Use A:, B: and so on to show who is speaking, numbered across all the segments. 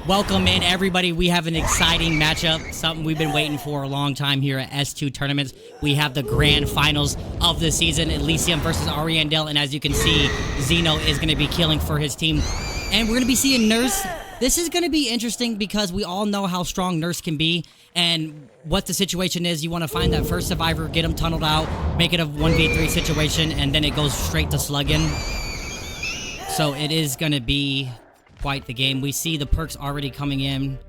A: Welcome in, everybody. We have an exciting matchup, something we've been waiting for a long time here at S2 tournaments. We have the grand finals of the season, Elysium versus Ariandel, and as you can see, Ceno is going to be killing for his team. And we're going to be seeing Nurse. This is going to be interesting because we all know how strong Nurse can be, and what the situation is. You want to find that first survivor, get him tunneled out, make it a 1v3 situation, and then it goes straight to slugging. So it is going to be quite the game. We see the perks already coming in.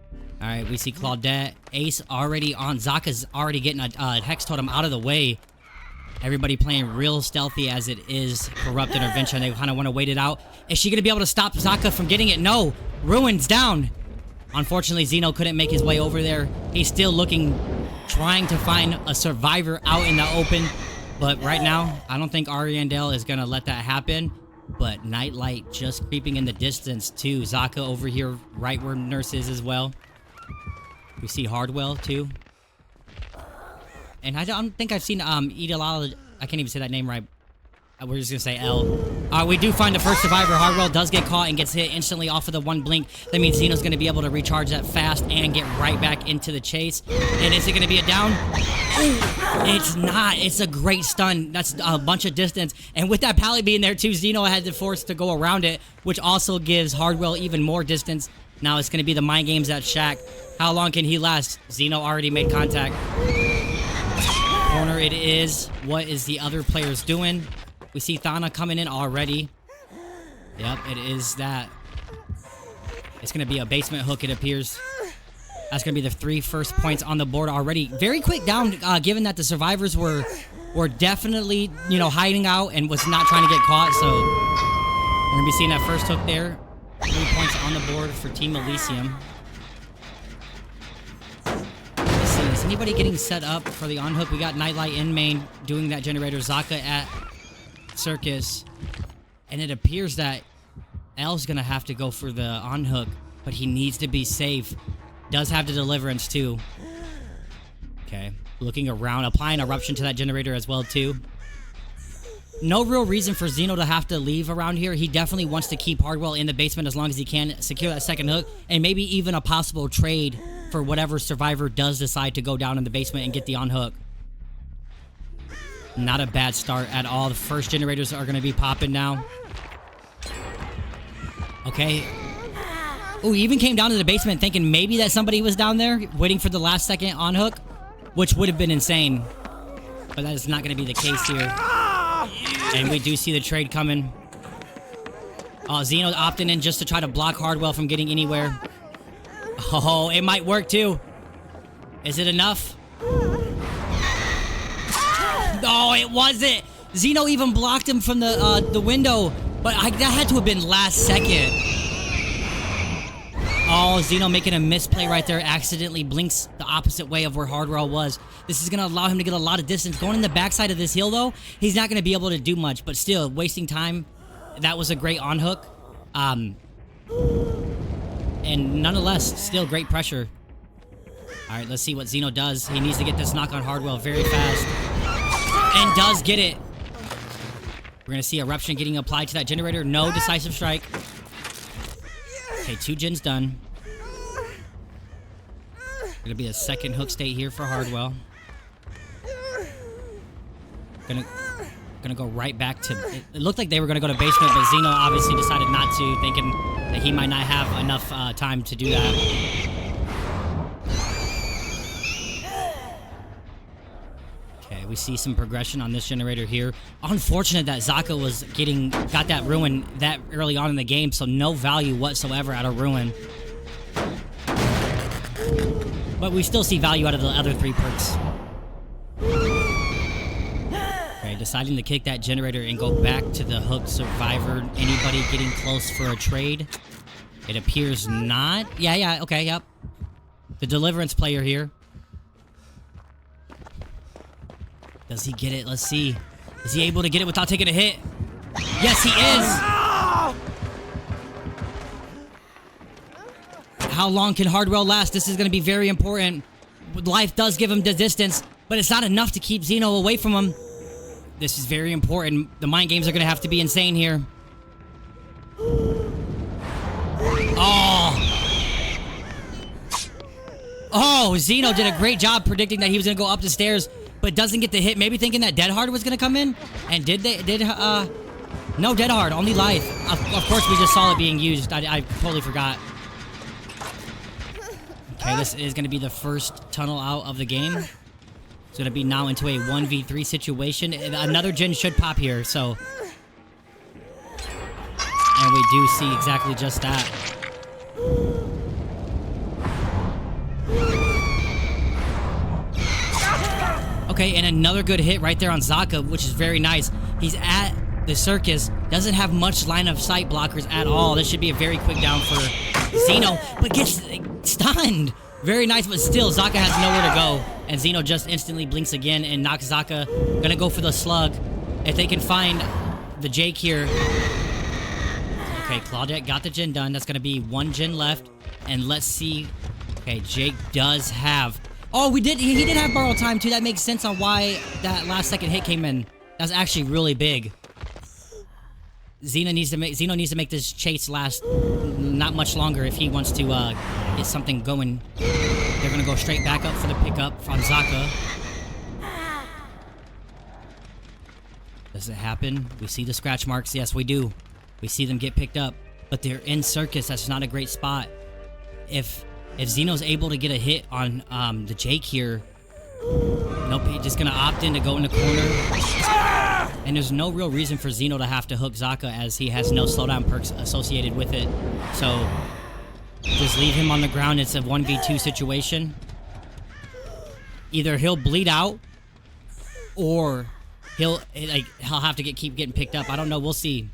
A: All right, we see Claudette. Ace already on. Zaka's already getting a Hex Totem out of the way. Everybody playing real stealthy as it is Corrupt Intervention. They kind of want to wait it out. Is she going to be able to stop Zaka from getting it? No. Ruin's down. Unfortunately, Ceno couldn't make his way over there. He's still looking, trying to find a survivor out in the open. But right now, I don't think Ariandel is going to let that happen. But Nightlight just creeping in the distance too. Zaka over here, right where Nurse is as well. We see Hardwell too. And I don't think I've seen ELY. I can't even say that name right. We're just gonna say L. We do find the first survivor. Hardwell does get caught and gets hit instantly off of the one blink. That means Zeno's gonna be able to recharge that fast and get right back into the chase. And is it gonna be a down? It's not. It's a great stun. That's a bunch of distance. And with that pallet being there too, Ceno had the force to go around it, which also gives Hardwell even more distance. Now it's gonna be the mind games at Shaq. How long can he last? Ceno already made contact. Corner it is. What is the other players doing? We see Thana coming in already. Yep, it is that. It's going to be a basement hook, it appears. That's going to be the 3 first points on the board already. Very quick down, given that the survivors were definitely, you know, hiding out and was not trying to get caught. So we're going to be seeing that first hook there. 3 points on the board for Team Elysium. Let's see, is anybody getting set up for the on-hook? We got Nightlight in main doing that generator. Zaka at Circus, and it appears that L's gonna have to go for the on hook, but he needs to be safe. Does have the deliverance too. Okay, looking around, applying eruption to that generator as well too. No real reason for Ceno to have to leave around here. He definitely wants to keep Hardwell in the basement as long as he can, secure that second hook, and maybe even a possible trade for whatever survivor does decide to go down in the basement and get the on hook. Not a bad start at all. The first generators are going to be popping now. Okay. Oh, he even came down to the basement thinking maybe that somebody was down there waiting for the last second on hook, which would have been insane. But that is not going to be the case here. And we do see the trade coming. Ceno opting in just to try to block Hardwell from getting anywhere. Oh, it might work too. Is it enough? Oh, it wasn't. Ceno even blocked him from the window, but that had to have been last second. Oh, Ceno making a misplay right there. Accidentally blinks the opposite way of where Hardwell was. This is going to allow him to get a lot of distance. Going in the backside of this hill, though, he's not going to be able to do much, but still, wasting time. That was a great on-hook. And nonetheless, still great pressure. All right, let's see what Ceno does. He needs to get this knock on Hardwell very fast. And does get it. We're going to see Eruption getting applied to that generator. No decisive strike. Okay, 2 gens done. Going to be a second hook state here for Hardwell. Gonna go right back to... It looked like they were going to go to basement, but Ceno obviously decided not to, thinking that he might not have enough time to do that. We see some progression on this generator here. Unfortunate that Zaka got that ruin that early on in the game, so no value whatsoever out of ruin. But we still see value out of the other 3 perks. Okay, deciding to kick that generator and go back to the hook survivor. Anybody getting close for a trade? It appears not. Yeah, okay, yep. The deliverance player here. Does he get it? Let's see. Is he able to get it without taking a hit? Yes, he is! How long can Hardwell last? This is going to be very important. Life does give him the distance, but it's not enough to keep Ceno away from him. This is very important. The mind games are going to have to be insane here. Oh! Oh, Ceno did a great job predicting that he was going to go up the stairs, but doesn't get the hit. Maybe thinking that Dead Hard was going to come in. And no Dead Hard, only Life. Of course, we just saw it being used. I totally forgot. Okay, this is going to be the first tunnel out of the game. It's going to be now into a 1v3 situation. Another gen should pop here, so... And we do see exactly just that. Okay, and another good hit right there on Zaka, which is very nice. He's at the circus, doesn't have much line of sight blockers at all. This should be a very quick down for Ceno, but gets stunned. Very nice, but still, Zaka has nowhere to go. And Ceno just instantly blinks again and knocks Zaka. Gonna go for the slug. If they can find the Jake here. Okay, Claudette got the gen done. That's gonna be one gen left. And let's see. Okay, Jake does have... Oh, he did have borrow time too. That makes sense on why that last second hit came in. That's actually really big. Ceno needs to make this chase last not much longer if he wants to get something going. They're gonna go straight back up for the pickup from Zaka. Does it happen? We see the scratch marks. Yes, we do. We see them get picked up, but they're in circus. That's not a great spot. If Zeno's able to get a hit on the Jake here, nope, he's just gonna opt in to go in the corner. And there's no real reason for Ceno to have to hook Zaka as he has no slowdown perks associated with it. So just leave him on the ground. It's a 1v2 situation. Either he'll bleed out or he'll have to keep getting picked up. I don't know. We'll see.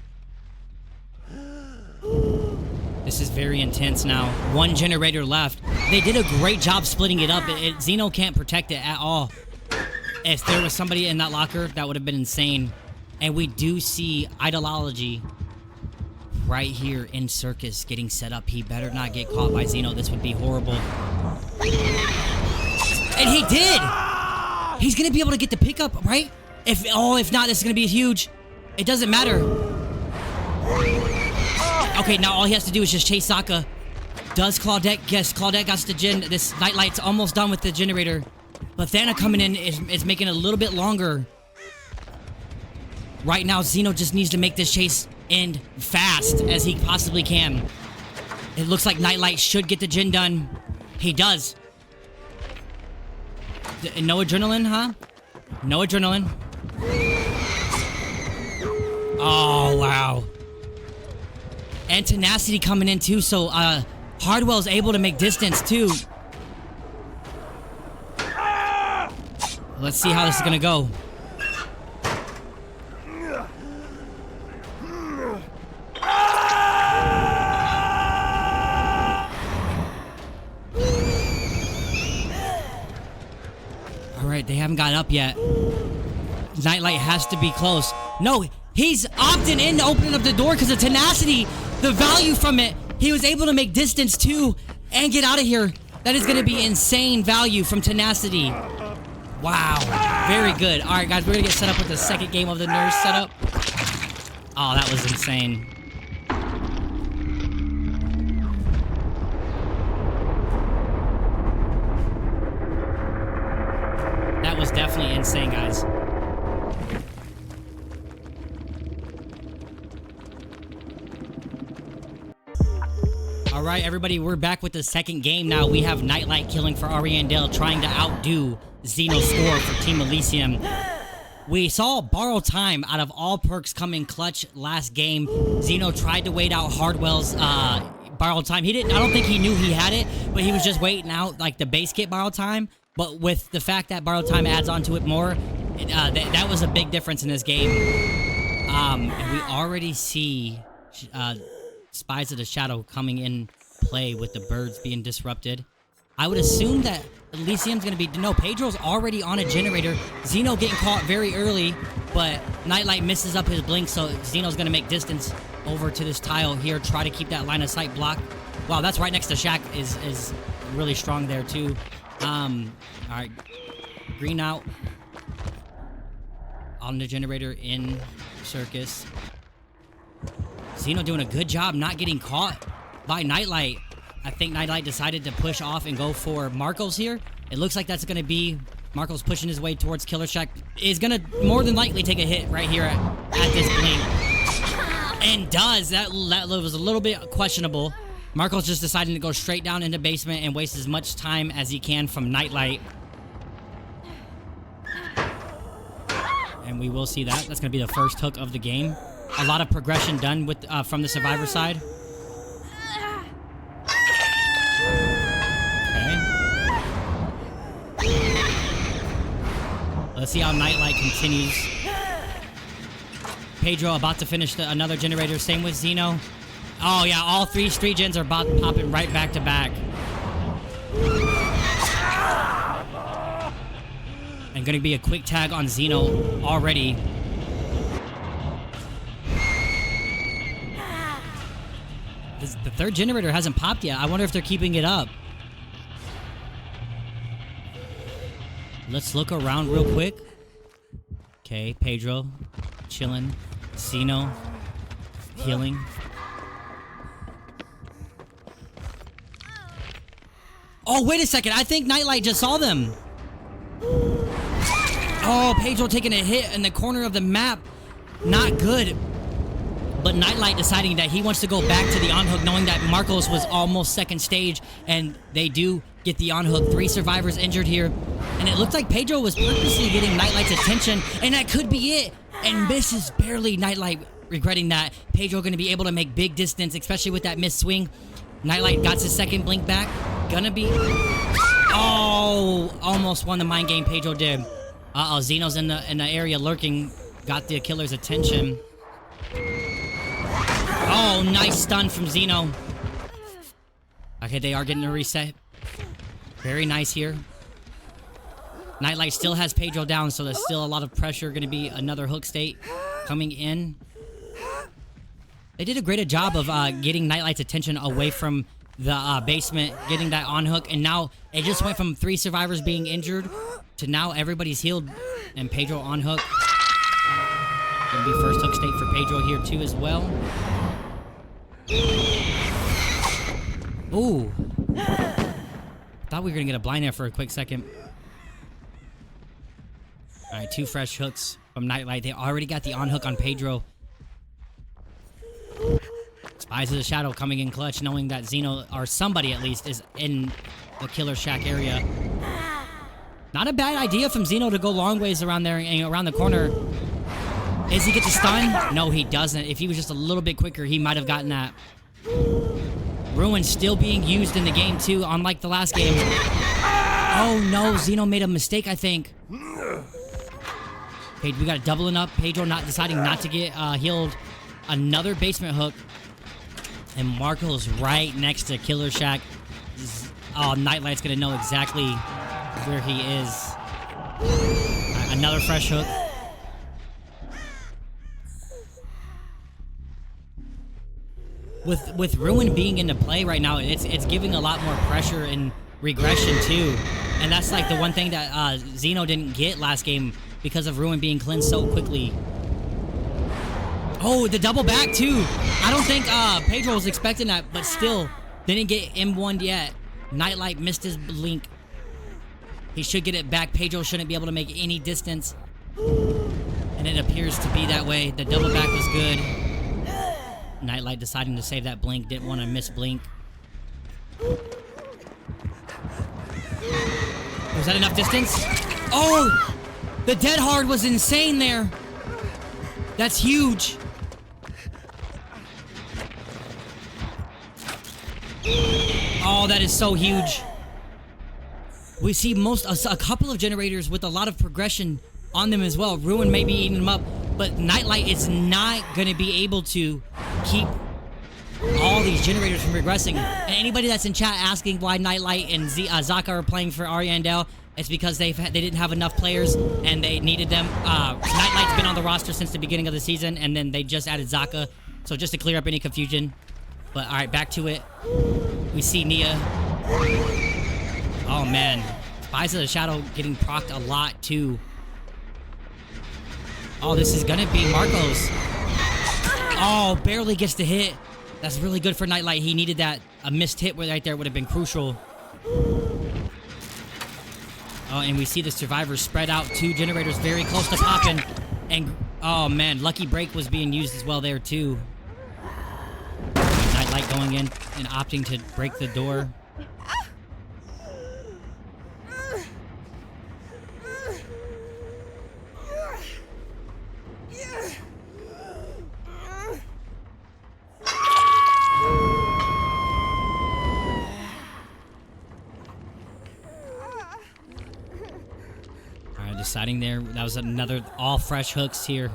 A: This is very intense now. One generator left. They did a great job splitting it up. Ceno can't protect it at all. If there was somebody in that locker, that would have been insane. And we do see Ideology right here in circus getting set up. He better not get caught by Ceno. This would be horrible. And he did! He's gonna be able to get the pickup, right? If not, this is gonna be huge. It doesn't matter. Okay, now all he has to do is just chase Zaka. Does Claudette? Yes, Claudette got the gen. This Nightlight's almost done with the generator. But Thana coming in is making it a little bit longer. Right now, Ceno just needs to make this chase end fast as he possibly can. It looks like Nightlight should get the gen done. He does. No adrenaline, huh? No adrenaline. Oh, wow. And Tenacity coming in too, so Hardwell's able to make distance too. Let's see how this is gonna go. Alright, they haven't got up yet. Nightlight has to be close. No, he's opting in to opening up the door because of Tenacity. The value from it. He was able to make distance too and get out of here. That is going to be insane value from Tenacity. Wow. Very good. All right, guys, we're going to get set up with the second game of the Nurse setup. Oh, that was insane. That was definitely insane, guys. All right, everybody, we're back with the second game now. We have Nightlight killing for Ariandel, trying to outdo Ceno's score for Team Elysium. We saw Borrow Time out of all perks come in clutch last game. Ceno tried to wait out Hardwell's Borrow Time. I don't think he knew he had it, but he was just waiting out like the base kit Borrow Time. But with the fact that Borrow Time adds onto it more, that was a big difference in this game. And we already see Spies of the Shadow coming in play with the birds being disrupted. I would assume that Elysium's going to be... No, Pedro's already on a generator. Ceno getting caught very early, but Nightlight misses up his blink, so Zeno's going to make distance over to this tile here, try to keep that line of sight blocked. Wow, that's right next to Shaq is really strong there, too. All right. Green out on the generator in circus. Ceno doing a good job not getting caught by Nightlight. I think Nightlight decided to push off and go for Marcos here. It looks like that's going to be Marcos pushing his way towards Killer Shack. Is going to more than likely take a hit right here at this blink. And does. That was a little bit questionable. Marcos just deciding to go straight down into basement and waste as much time as he can from Nightlight. And we will see that. That's going to be the first hook of the game. A lot of progression done with from the Survivor side. Let's see how Nightlight continues. Pedro about to finish another generator. Same with Ceno. Oh, yeah. All 3 street gens are popping right back to back. And going to be a quick tag on Ceno already. The 3rd generator hasn't popped yet. I wonder if they're keeping it up. Let's look around real quick. Okay, Pedro, chilling. Ceno, healing. Oh, wait a second. I think Nightlight just saw them. Oh, Pedro taking a hit in the corner of the map. Not good. But Nightlight deciding that he wants to go back to the on-hook, knowing that Marcos was almost 2nd stage, and they do get the on-hook. 3 survivors injured here. And it looked like Pedro was purposely getting Nightlight's attention, and that could be it. And misses barely. Nightlight regretting that. Pedro going to be able to make big distance, especially with that missed swing. Nightlight got his 2nd blink back. Gonna be... Oh, almost won the mind game. Pedro did. Uh-oh, Zeno's in the area lurking. Got the killer's attention. Oh, nice stun from Ceno. Okay, they are getting a reset. Very nice here. Nightlight still has Pedro down, so there's still a lot of pressure. Going to be another hook state coming in. They did a great job of getting Nightlight's attention away from the basement, getting that on hook, and now it just went from 3 survivors being injured to now everybody's healed, and Pedro on hook. Going to be first hook state for Pedro here too as well. Ooh. Thought we were going to get a blind there for a quick second. All right, 2 fresh hooks from Nightlight. They already got the on hook on Pedro. Spies of the Shadow coming in clutch, knowing that Ceno, or somebody at least, is in the Killer Shack area. Not a bad idea from Ceno to go long ways around there and around the corner. Does he get the stun? No, he doesn't. If he was just a little bit quicker, he might have gotten that. Ruin still being used in the game too, unlike the last game. Oh no, Ceno made a mistake, I think. Okay, we got it doubling up. Pedro deciding not to get healed. Another basement hook. And Marco's right next to Killer Shack. Oh, Nightlight's gonna know exactly where he is. Right, another fresh hook. With Ruin being into play right now, it's giving a lot more pressure and regression too. And that's like the one thing that Ceno didn't get last game because of Ruin being cleansed so quickly. Oh, the double back too. I don't think Pedro was expecting that, but still didn't get M1'd yet. Nightlight missed his blink. He should get it back. Pedro shouldn't be able to make any distance. And it appears to be that way. The double back was good. Nightlight deciding to save that blink. Didn't want to miss blink. Was that enough distance? Oh! The dead hard was insane there. That's huge. Oh, that is so huge. We see a couple of generators with a lot of progression on them as well. Ruin may be eating them up, but Nightlight is not going to be able to keep all these generators from regressing. And anybody that's in chat asking why Nightlight and Zaka are playing for Ariandel, it's because they didn't have enough players and they needed them. Nightlight's been on the roster since the beginning of the season, and then they just added Zaka. So just to clear up any confusion. But all right, back to it. We see Nia. Oh man, Spies of the Shadow getting procced a lot too. Oh, this is gonna be Marcos. Oh, barely gets the hit. That's really good for Nightlight. He needed that. A missed hit right there would have been crucial. Oh, and we see the survivors spread out. 2 generators very close to popping. And, oh man, Lucky Break was being used as well there too. Nightlight going in and opting to break the door. Deciding there, that was another all fresh hooks here.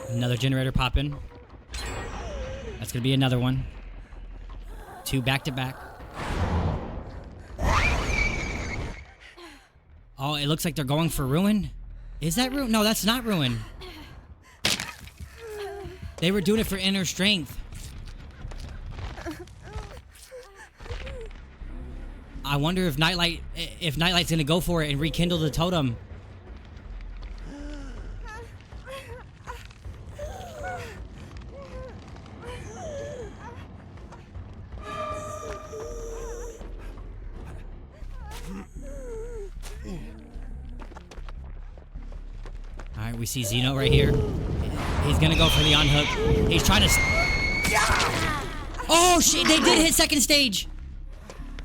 A: Another generator popping. That's gonna be another one. 2 back to back. Oh, it looks like they're going for Ruin. Is that Ruin? No, that's not Ruin. They were doing it for inner strength. I wonder if Nightlight's gonna go for it and rekindle the totem. Alright, we see Ceno right here. He's gonna go for the unhook. He's trying to... Oh shit, they did hit second stage!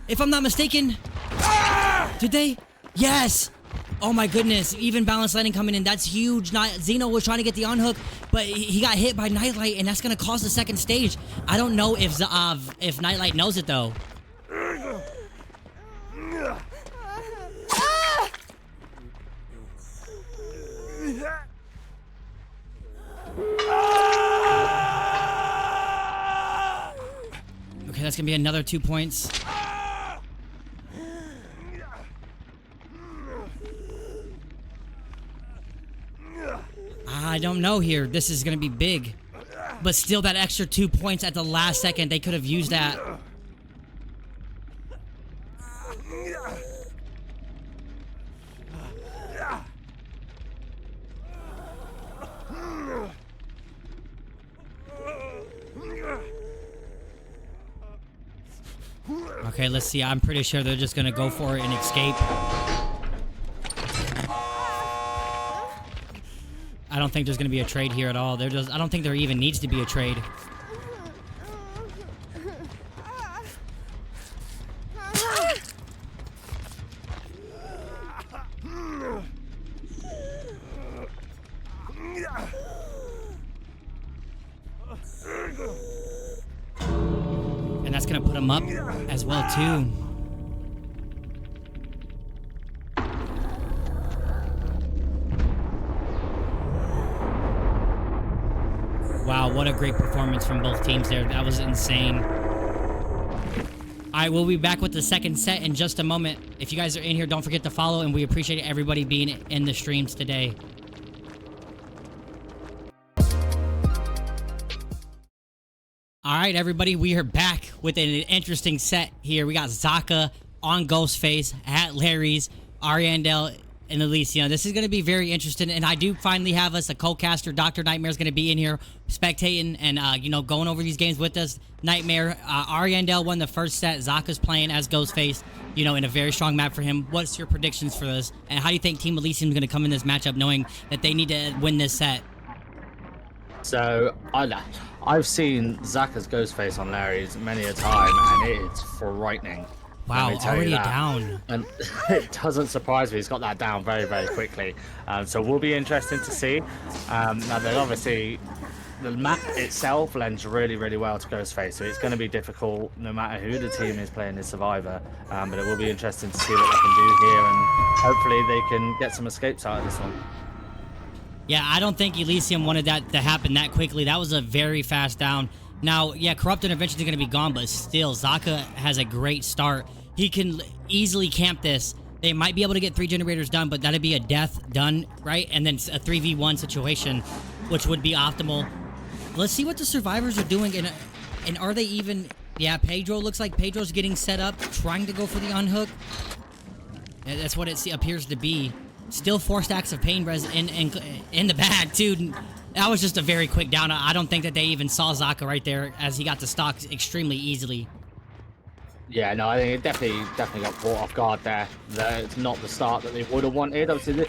A: If I'm not mistaken. Did they? Yes! Oh my goodness, even balance landing coming in. That's huge. Ceno was trying to get the unhook, but he got hit by Nightlight, and that's gonna cause the second stage. I don't know if Nightlight knows it though. Okay, that's gonna be another 2 points. I don't know here. This is going to be big. But still, that extra 2 points at the last second, they could have used that. Okay, let's see. I'm pretty sure they're just going to go for it and escape. I don't think there's going to be a trade here at all. I don't think there even needs to be a trade. And that's going to put him up as well, too. Wow, what a great performance from both teams there. That was insane. All right, we'll be back with the second set in just a moment. If you guys are in here, don't forget to follow, and we appreciate everybody being in the streams today. All right, everybody, we are back with an interesting set here. We got Zaka on Ghostface at Larry's, Ariandel, and Elysium. This is going to be very interesting, and I do finally have us a co-caster. Dr. Nightmare is going to be in here spectating and, you know, going over these games with us. Nightmare, Ariandel won the first set. Zaka's playing as Ghostface, you know, in a very strong map for him. What's your predictions for this? And how do you think Team Elysium is going to come in this matchup knowing that they need to win this set?
B: So, I've seen Zaka's Ghostface on Larry's many a time, and it is frightening.
A: Wow, already down.
B: And it doesn't surprise me. He's got that down very, very quickly. So will be interesting to see. Now, then obviously, the map itself lends really, really well to Ghostface. So it's going to be difficult no matter who the team is playing as Survivor. But it will be interesting to see what they can do here. And hopefully they can get some escapes out of this one.
A: Yeah, I don't think Elysium wanted that to happen that quickly. That was a very fast down. Now, yeah, Corrupt Intervention is going to be gone, but still, Zaka has a great start. He can easily camp this. They might be able to get 3 generators done, but that'd be a death done, right? And then a 3v1 situation, which would be optimal. Let's see what the survivors are doing, and are they even... Yeah, Pedro looks like Pedro's getting set up, trying to go for the unhook. That's what it appears to be. Still 4 stacks of pain res in the bag, too. That was just a very quick down. I don't think that they even saw Zaka right there as he got to stock extremely easily.
B: Yeah, no, I think it definitely got caught off guard there. It's not the start that they would have wanted. Obviously,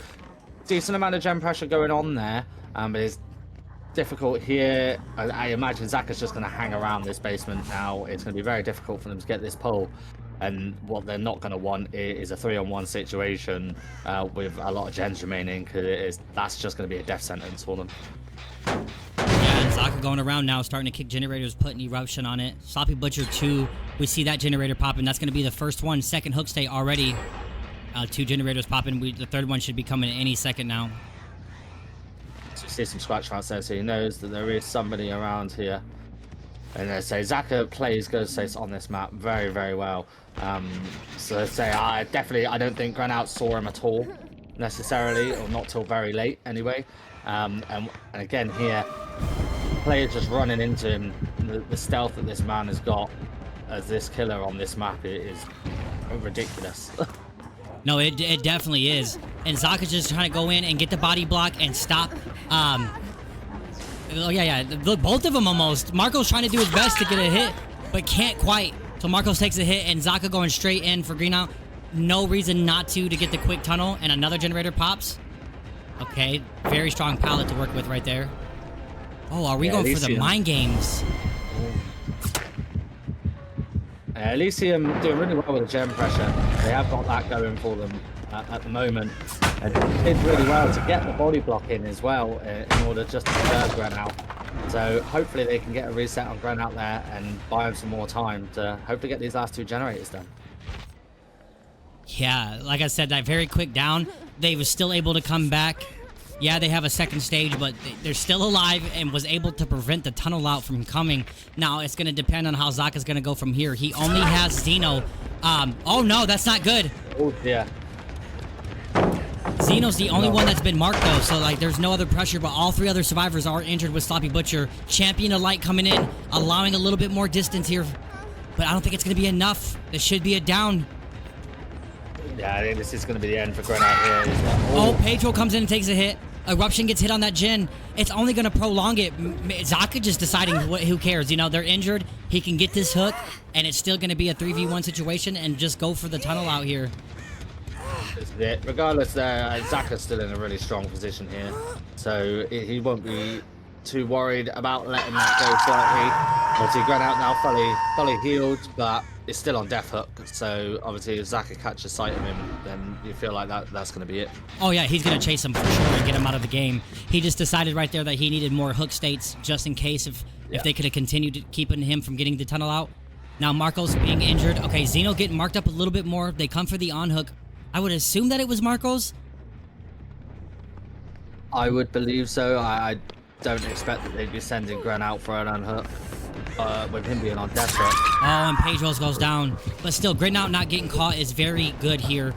B: decent amount of gem pressure going on there, but it's difficult here. I imagine Zaka's just going to hang around this basement now. It's going to be very difficult for them to get this pull. And what they're not going to want is a 3-on-1 situation with a lot of gens remaining, because that's just going to be a death sentence for them.
A: Yeah, and Zaka going around now, starting to kick generators, putting eruption on it. Sloppy Butcher 2, we see that generator popping. That's going to be the first one. Second hook stay already. 2 generators popping. The third one should be coming any second now.
B: So you see some scratch marks there, so he knows that there is somebody around here. And they say Zaka plays Ghostface on this map very, very well. So they say I don't think Granout saw him at all necessarily, or not till very late anyway. And again here, players just running into him. The stealth that this man has got as this killer on this map is ridiculous.
A: No, it definitely is. And Zaka's just trying to go in and get the body block and stop. Oh, yeah. Look, both of them almost. Marco's trying to do his best to get a hit, but can't quite. So Marcos takes a hit, and Zaka going straight in for green out. No reason not to get the quick tunnel, and another generator pops. Okay, very strong pallet to work with right there. Oh, are we going for the mind games?
B: Elysium doing really well with the gem pressure. They have got that going for them at the moment. And did really well to get the body block in as well in order just to preserve Granout. So hopefully they can get a reset on Granout there and buy him some more time to hopefully get these last 2 generators done.
A: Yeah, like I said, that very quick down, they were still able to come back. Yeah, they have a second stage, but they're still alive and was able to prevent the tunnel out from coming. Now, it's going to depend on how Zaka's going to go from here. He only has Ceno. Oh, no, that's not good.
B: Oh, yeah.
A: Zeno's the only one that's been marked, though, so, like, there's no other pressure, but all 3 other survivors are injured with Sloppy Butcher. Champion of Light coming in, allowing a little bit more distance here, but I don't think it's going to be enough. This should be a down.
B: Yeah, I think this is going to be the end for Granout here.
A: Oh, Pedro comes in and takes a hit. Eruption gets hit on that gen. It's only going to prolong it. Zaka just deciding who cares. You know, they're injured. He can get this hook, and it's still going to be a 3v1 situation and just go for the tunnel out here.
B: This is it. Regardless, Zaka's still in a really strong position here. So he won't be too worried about letting that go slightly. Obviously, Granout now fully healed, but it's still on death hook. So obviously, if Zaka catches sight of him, then you feel like that's going to be it.
A: Oh yeah, he's going to chase him for sure and get him out of the game. He just decided right there that he needed more hook states just in case if they could have continued keeping him from getting the tunnel out. Now Marcos being injured. Okay, Ceno getting marked up a little bit more. They come for the on hook. I would assume that it was Marcos.
B: I would believe so. I don't expect that they'd be sending Granout for an unhook with him being on death hook.
A: Oh, and Pedro's goes down. But still, Granout not getting caught is very good here.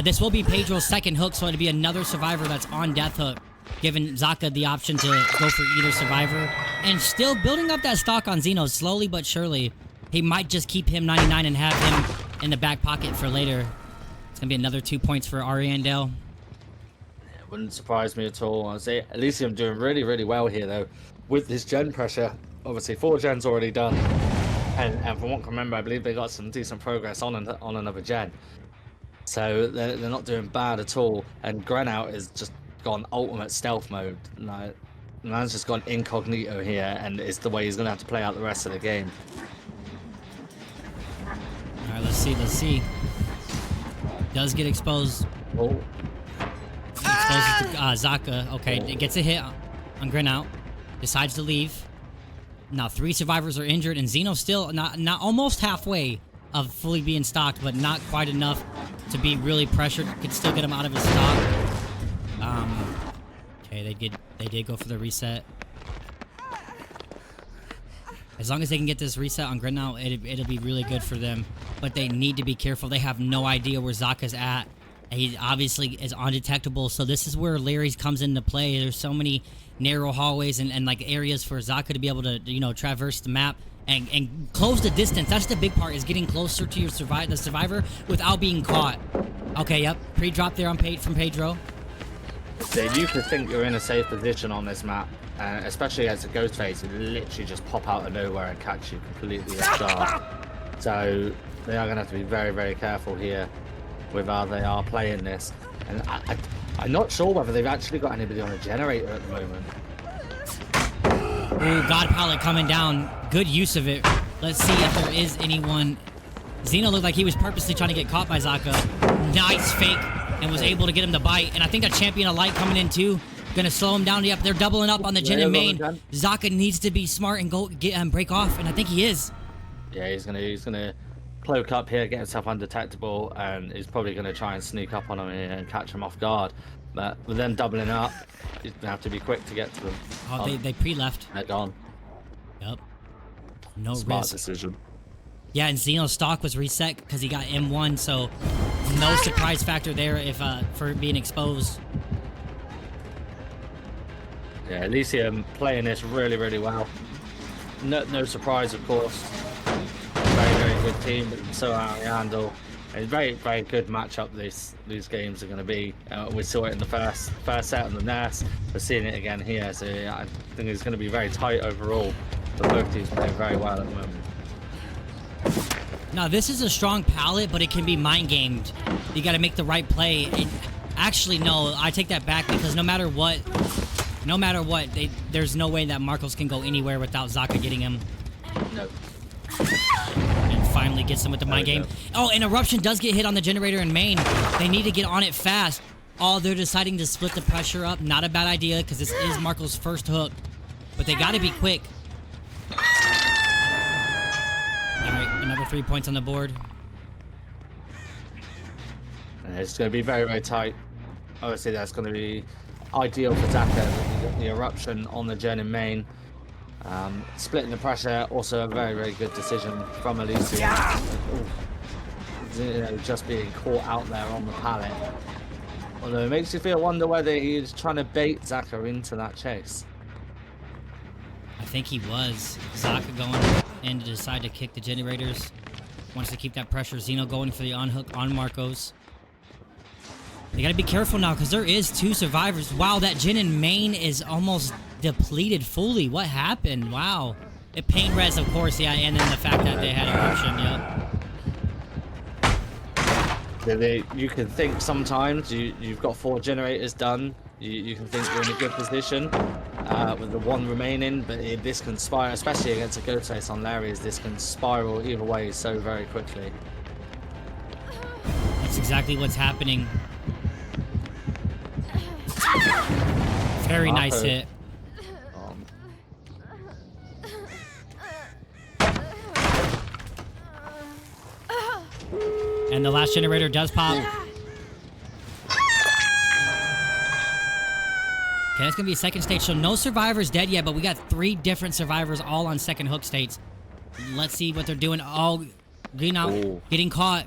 A: This will be Pedro's second hook, so it'll be another survivor that's on death hook, giving Zaka the option to go for either survivor. And still building up that stock on Ceno slowly but surely. He might just keep him 99 and have him in the back pocket for later. It's going to be another 2 points for Ariandel.
B: It wouldn't surprise me at all. I'd say Elysium doing really, really well here, though, with this gen pressure. Obviously, 4 gens already done. And from what I can remember, I believe they got some decent progress on another gen. So they're not doing bad at all. And Granout has just gone ultimate stealth mode. Like, man's just gone incognito here, and it's the way he's going to have to play out the rest of the game.
A: All right, let's see. Does get exposed.
B: Oh.
A: Exposes to Zaka. Okay, it gets a hit on Granout. Decides to leave. Now 3 survivors are injured, and Ceno still not almost halfway of fully being stocked, but not quite enough to be really pressured. Could still get him out of his stock. Okay, they did go for the reset. As long as they can get this reset on Granout, it'll be really good for them. But they need to be careful. They have no idea where Zaka's at. He obviously is undetectable, so this is where Larry's comes into play. There's so many narrow hallways and like areas for Zaka to be able to, you know, traverse the map and close the distance. That's the big part, is getting closer to the survivor without being caught. Okay, yep. Pre-drop there from Pedro.
B: You could think you're in a safe position on this map, especially as a Ghostface, it literally just pop out of nowhere and catch you completely off guard. So they are going to have to be very, very careful here with how they are playing this. And I'm not sure whether they've actually got anybody on a generator at the moment.
A: Ooh, God Pallet coming down. Good use of it. Let's see if there is anyone. Ceno looked like he was purposely trying to get caught by Zaka. Nice fake, and was able to get him to bite. And I think that Champion of Light coming in too. Gonna slow him down. Yep, they're doubling up on the Jin and main. Zaka needs to be smart and go get break off, and I think he is.
B: Yeah, he's gonna cloak up here, get himself undetectable, and he's probably gonna try and sneak up on him here and catch him off guard. But with them doubling up, he's gonna have to be quick to get to them.
A: Oh, they pre-left.
B: They're gone.
A: Yep. No
B: Smart
A: risk.
B: decision.
A: Yeah, and Xeno's stock was reset because he got M1, so no surprise factor there if for being exposed.
B: Yeah, Elysium playing this really, really well. No surprise, of course. Very, very good team, but so are Ariandel. It's very, very good matchup these games are going to be. We saw it in the first set on the Nurse. We're seeing it again here, so yeah, I think it's going to be very tight overall. But both teams playing very well at the moment.
A: Now, this is a strong palette, but it can be mind gamed. You got to make the right play. And actually, no, I take that back because no matter what, there's no way that Marcos can go anywhere without Zaka getting him.
B: No.
A: And finally gets him with the mind game. Oh, and Eruption does get hit on the generator in main. They need to get on it fast. Oh, they're deciding to split the pressure up. Not a bad idea because this is Marcos' first hook. But they got to be quick. Alright, another 3 points on the board.
B: And it's going to be very, very tight. Obviously, that's going to be ideal for Zaka. The Eruption on the gen in main. Splitting the pressure, also a very, very good decision from Elysium. You know, just being caught out there on the pallet. Although it makes you wonder whether he's trying to bait Zaka into that chase.
A: I think he was. Zaka going in to decide to kick the generators. Wants to keep that pressure. Ceno going for the unhook on Marcos. They gotta be careful now because there is 2 survivors. Wow, that Jin in main is almost depleted fully. What happened? Wow. It pain res, of course, yeah, and then the fact that they had eruption, yep.
B: You can think sometimes you've got 4 generators done. You can think you're in a good position with the 1 remaining, but this can spiral, especially against a Ghostface on Larry's, this can spiral either way so very quickly.
A: That's exactly what's happening. Very nice hit. And the last generator does pop. Okay, that's gonna be a second stage. So no survivors dead yet, but we got 3 different survivors all on second hook states. Let's see what they're doing. Oh, getting out, getting caught.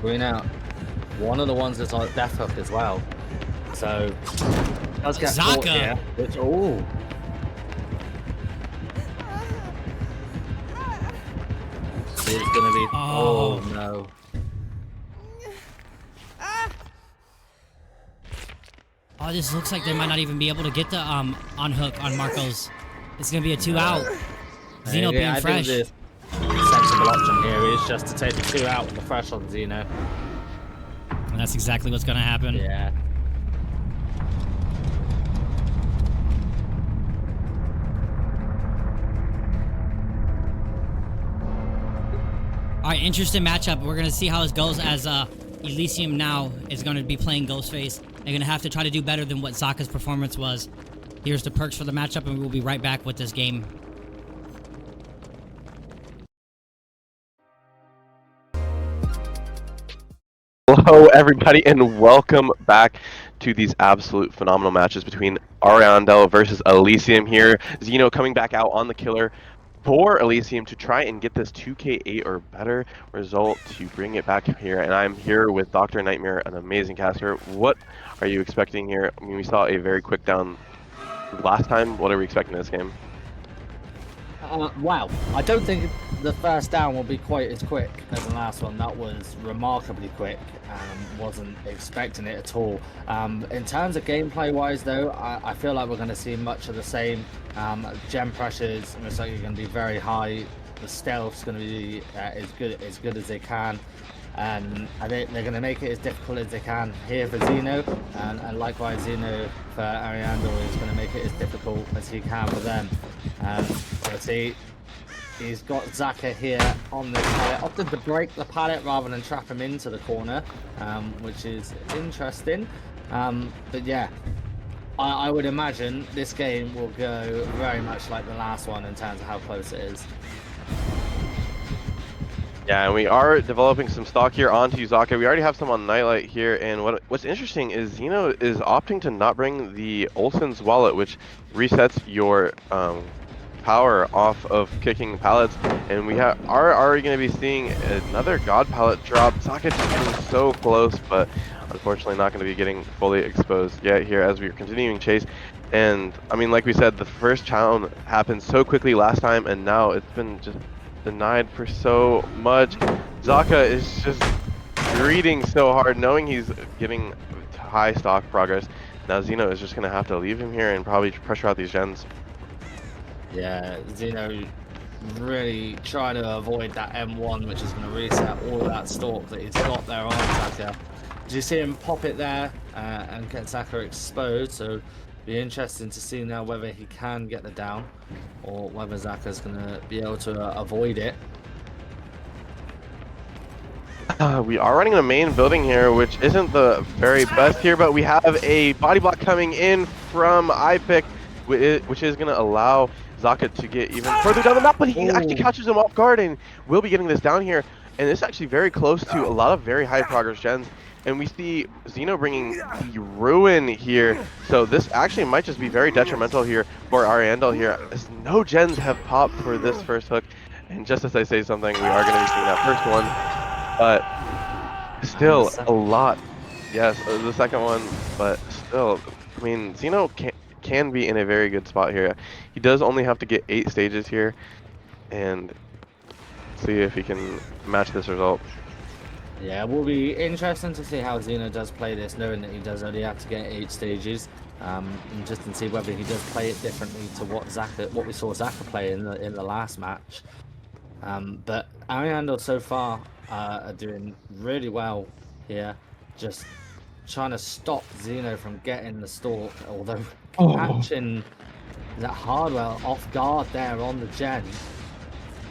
B: Green out. One of the ones that's on death hook as well. So does get caught here. Which, it's gonna be. Oh no.
A: Oh, this looks like they might not even be able to get the on hook on Marcos. It's gonna be a 2 out. Ceno being fresh.
B: I think the sensible option here is just to take the 2 out with the fresh on Ceno.
A: And that's exactly what's gonna happen.
B: Yeah.
A: All right, interesting matchup. We're gonna see how this goes as Elysium now is gonna be playing Ghostface. They're gonna have to try to do better than what Zaka's performance was. Here's the perks for the matchup, and we'll be right back with this game.
C: Hello everybody and welcome back to these absolute phenomenal matches between Ariandel versus Elysium here. Ceno coming back out on the killer for Elysium to try and get this 2k8 or better result to bring it back here. And I'm here with Dr. Nightmare, an amazing caster. What are you expecting here? I mean, we saw a very quick down last time. What are we expecting this game?
B: Wow, I don't think the first down will be quite as quick as the last one. That was remarkably quick. Wasn't expecting it at all. In terms of gameplay wise, though, I feel like we're going to see much of the same. Gem pressures most likely going to be very high. The stealth's going to be as good as they can. And I think they're going to make it as difficult as they can here for Ceno, and likewise Ceno for Ariandel is going to make it as difficult as he can for them. Obviously, he's got Zaka here on the pallet, opted to break the pallet rather than trap him into the corner, which is interesting. But yeah, I would imagine this game will go very much like the last one in terms of how close it is.
C: Yeah, and we are developing some stock here onto Zaka. We already have some on Nightlight here, and what's interesting is Ceno is opting to not bring the Olsen's wallet, which resets your power off of kicking pallets, and we are already going to be seeing another God pallet drop. Zaka just getting so close, but unfortunately not going to be getting fully exposed yet here as we're continuing chase. And I mean, like we said, the first challenge happened so quickly last time, and now it's been just denied for so much. Zaka is just greeting so hard, knowing he's getting high stock progress. Now Ceno is just going to have to leave him here and probably pressure out these gens.
B: Yeah, Ceno really trying to avoid that M1, which is going to reset all of that stalk that he's got there on Zaka. Did you see him pop it there and get Zaka exposed? So be interesting to see now whether he can get the down or whether Zaka's going to be able to avoid it.
C: We are running the main building here, which isn't the very best here, but we have a body block coming in from iPick, which is going to allow Zaka to get even further down the map, but he actually catches him off guard and will be getting this down here. And it's actually very close to a lot of very high progress gens. And we see Ceno bringing the ruin here. So this actually might just be very detrimental here for Ariandel here, as no gens have popped for this first hook. And just as I say something, we are going to be seeing that first one. But still a lot. Yes, the second one, but still, I mean, Ceno can be in a very good spot here. He does only have to get 8 stages here, and see if he can match this result.
B: Yeah, it will be interesting to see how Ceno does play this, knowing that he does only have to get 8 stages, and just to see whether he does play it differently to what we saw Zaka play in the last match. But Ariandel so far are doing really well here, just trying to stop Ceno from getting the stalk, although catching that Hardwell off guard there on the gen.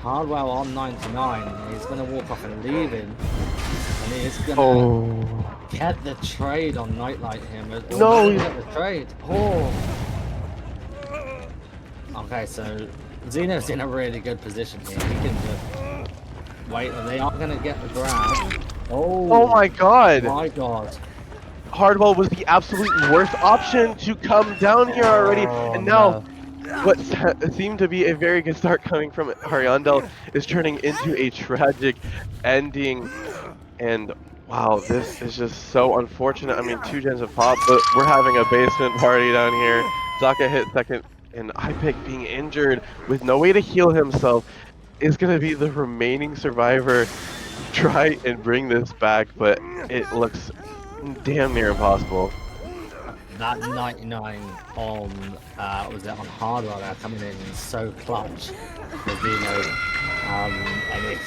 B: Hardwell on 99, he's going to walk off and leave him, and he's going to get the trade on Nightlight him.
C: No,
B: get the trade. Okay, so Zeno's in a really good position here. He can just wait, and they are going to get the grab.
C: Oh my god!
B: My god.
C: Hardwell was the absolute worst option to come down here already, and now what seemed to be a very good start coming from Ariandel is turning into a tragic ending. And wow, this is just so unfortunate. I mean, 2 gens have popped, but we're having a basement party down here. Zaka hit second, and iPick being injured with no way to heal himself is going to be the remaining survivor. Try and bring this back, but it looks damn near impossible.
B: That 99 on was it on Hardwell there coming in so clutch for Ceno, and it's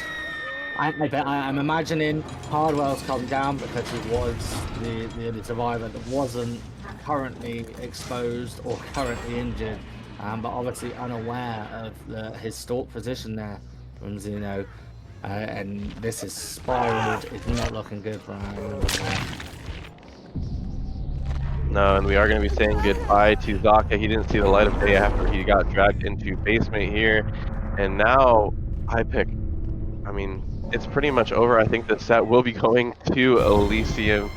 B: I'm imagining Hardwell's come down because he was the only survivor that wasn't currently exposed or currently injured, but obviously unaware of his stalk position there from Ceno, and this is spiraled. It's not looking good for him.
C: No, and we are going to be saying goodbye to Zaka. He didn't see the light of day after he got dragged into basement here. And now, iPick, I mean, it's pretty much over. I think the set will be going to Elysium.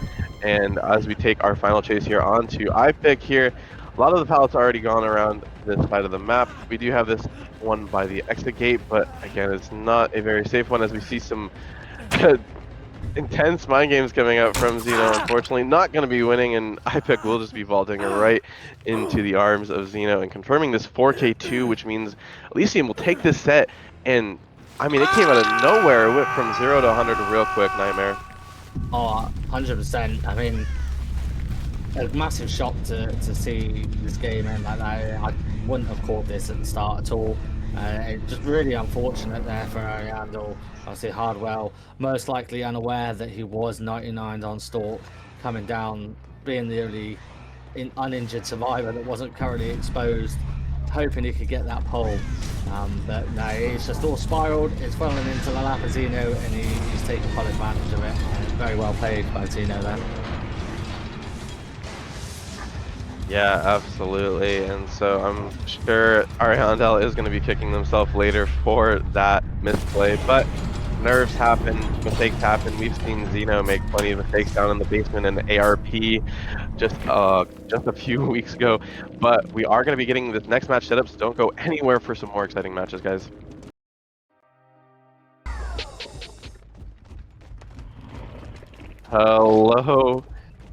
C: And as we take our final chase here onto iPick here, a lot of the pallets are already gone around this side of the map. We do have this one by the exit gate, but again, it's not a very safe one as we see some intense mind games coming up from Ceno. Unfortunately, not going to be winning, and iPick will just be vaulting right into the arms of Ceno and confirming this 4K2, which means Elysium will take this set. And I mean, it came out of nowhere. It went from 0 to 100 real quick, Nightmare.
B: Oh, 100%. I mean, a massive shock to see this game end like that. I wouldn't have called this at the start at all. It's just really unfortunate there for Ariandel. Obviously, Hardwell, most likely unaware that he was 99 on Stalk, coming down, being the only uninjured survivor that wasn't currently exposed, hoping he could get that pole. But no, it's just all spiraled. It's fallen into the lap of Ceno, and he's taken full advantage of it. And very well played by Ceno there.
C: Yeah, absolutely. And so I'm sure Ariandel is going to be kicking themselves later for that misplay. But nerves happen, mistakes happen. We've seen Ceno make plenty of mistakes down in the basement in the ARP just a few weeks ago. But we are going to be getting this next match set up, so don't go anywhere for some more exciting matches, guys. Hello.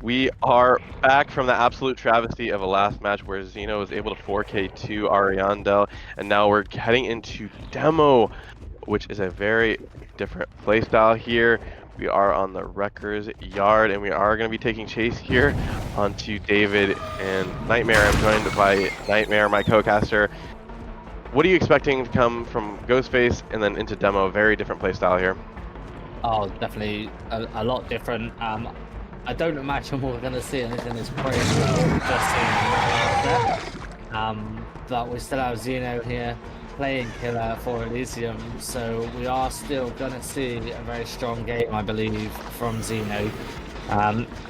C: We are back from the absolute travesty of a last match where Ceno was able to 4K2 Ariandel, and now we're heading into Demo, which is a very different playstyle here. We are on the Wrecker's Yard, and we are going to be taking chase here onto David and Nightmare. I'm joined by Nightmare, my co-caster. What are you expecting to come from Ghostface and then into Demo? Very different playstyle here.
B: Oh, definitely a lot different. I don't imagine we're going to see anything as crazy as what we've just seen out there. But we still have Ceno here playing killer for Elysium, so we are still going to see a very strong game, I believe, from Ceno.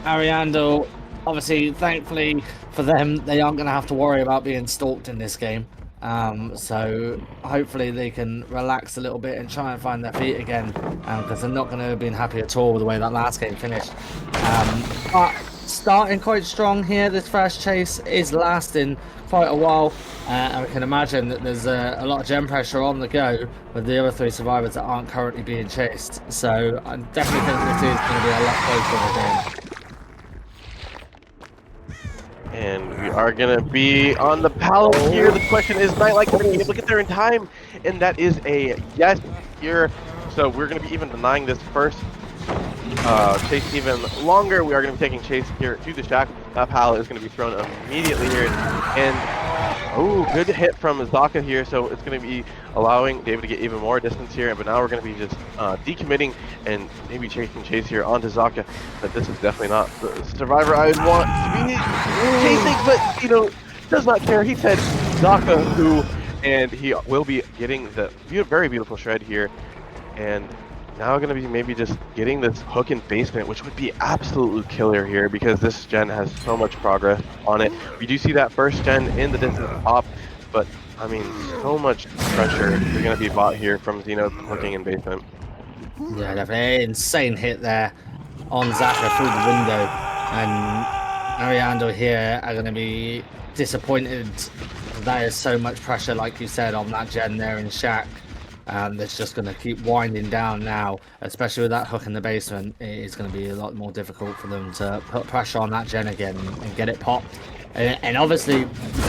B: Ariandel, obviously, thankfully for them, they aren't going to have to worry about being stalked in this game. So hopefully they can relax a little bit and try and find their feet again, because they're not going to have been happy at all with the way that last game finished. But starting quite strong here, this first chase is lasting quite a while, and we can imagine that there's a lot of gem pressure on the go with the other three survivors that aren't currently being chased. So I definitely think this is going to be a lot closer again.
C: And we are going to be on the pallet here. The question is, Nightlight going to be able to get there in time? And that is a yes here. So we're going to be even denying this first chase even longer. We are going to be taking chase here to the shack. That pallet is going to be thrown immediately here. And, oh, good hit from Zaka here. So it's going to be allowing David to get even more distance here. But now we're going to be just decommitting and maybe taking chase here onto Zaka. But this is definitely not the survivor I would want to be chasing. But, you know, does not care. He said Zaka who, and he will be getting the very beautiful shred here. And now going to be maybe just getting this hook in basement, which would be absolute killer here because this gen has so much progress on it. We do see that first gen in the distance top, but I mean, so much pressure is going to be bought here from Ceno hooking in basement.
B: Yeah, definitely insane hit there on Zaka through the window, and Ariandel here are going to be disappointed. There is so much pressure, like you said, on that gen there in Shack. That's just going to keep winding down now, especially with that hook in the basement. It's going to be a lot more difficult for them to put pressure on that gen again and get it popped. And obviously,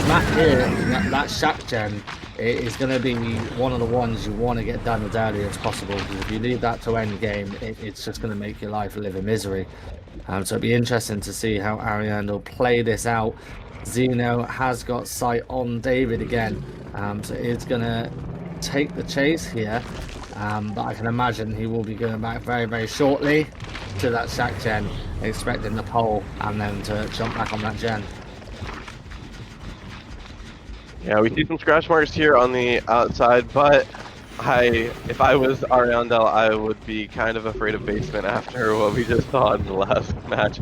B: Matt here, that Shack gen is going to be one of the ones you want to get done as early as possible, because if you leave that to end game, it's just going to make your life live in misery. So it'll be interesting to see how Ariandel play this out. Ceno has got sight on David again, so it's going to take the chase here, but I can imagine he will be going back very, very shortly to that Shack gen, expecting the pole and then to jump back on that gen.
C: Yeah, we see some scratch marks here on the outside, but if I was Ariandel, I would be kind of afraid of basement after what we just saw in the last match.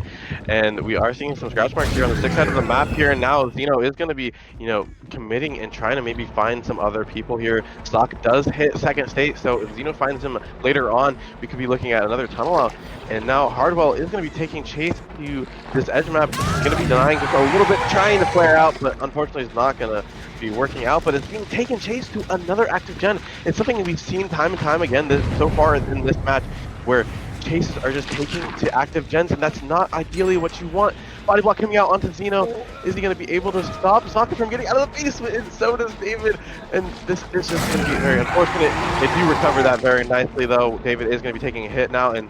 C: And we are seeing some scratch marks here on the 6th side of the map here, and now Ceno is going to be, you know, committing and trying to maybe find some other people here. Stock does hit second state, so if Ceno finds him later on, we could be looking at another tunnel out. And now Hardwell is going to be taking chase to this edge map, going to be denying just a little bit, trying to flare out, but unfortunately it's not going to be working out, but it's being taken chase to another active gen. It's something we've seen time and time again so far in this match, where chases are just taking to active gens, and that's not ideally what you want. Body block coming out onto Ceno. Is he going to be able to stop Zaka from getting out of the basement? And so does David. And this is just going to be very unfortunate. They do recover that very nicely, though. David is going to be taking a hit now, and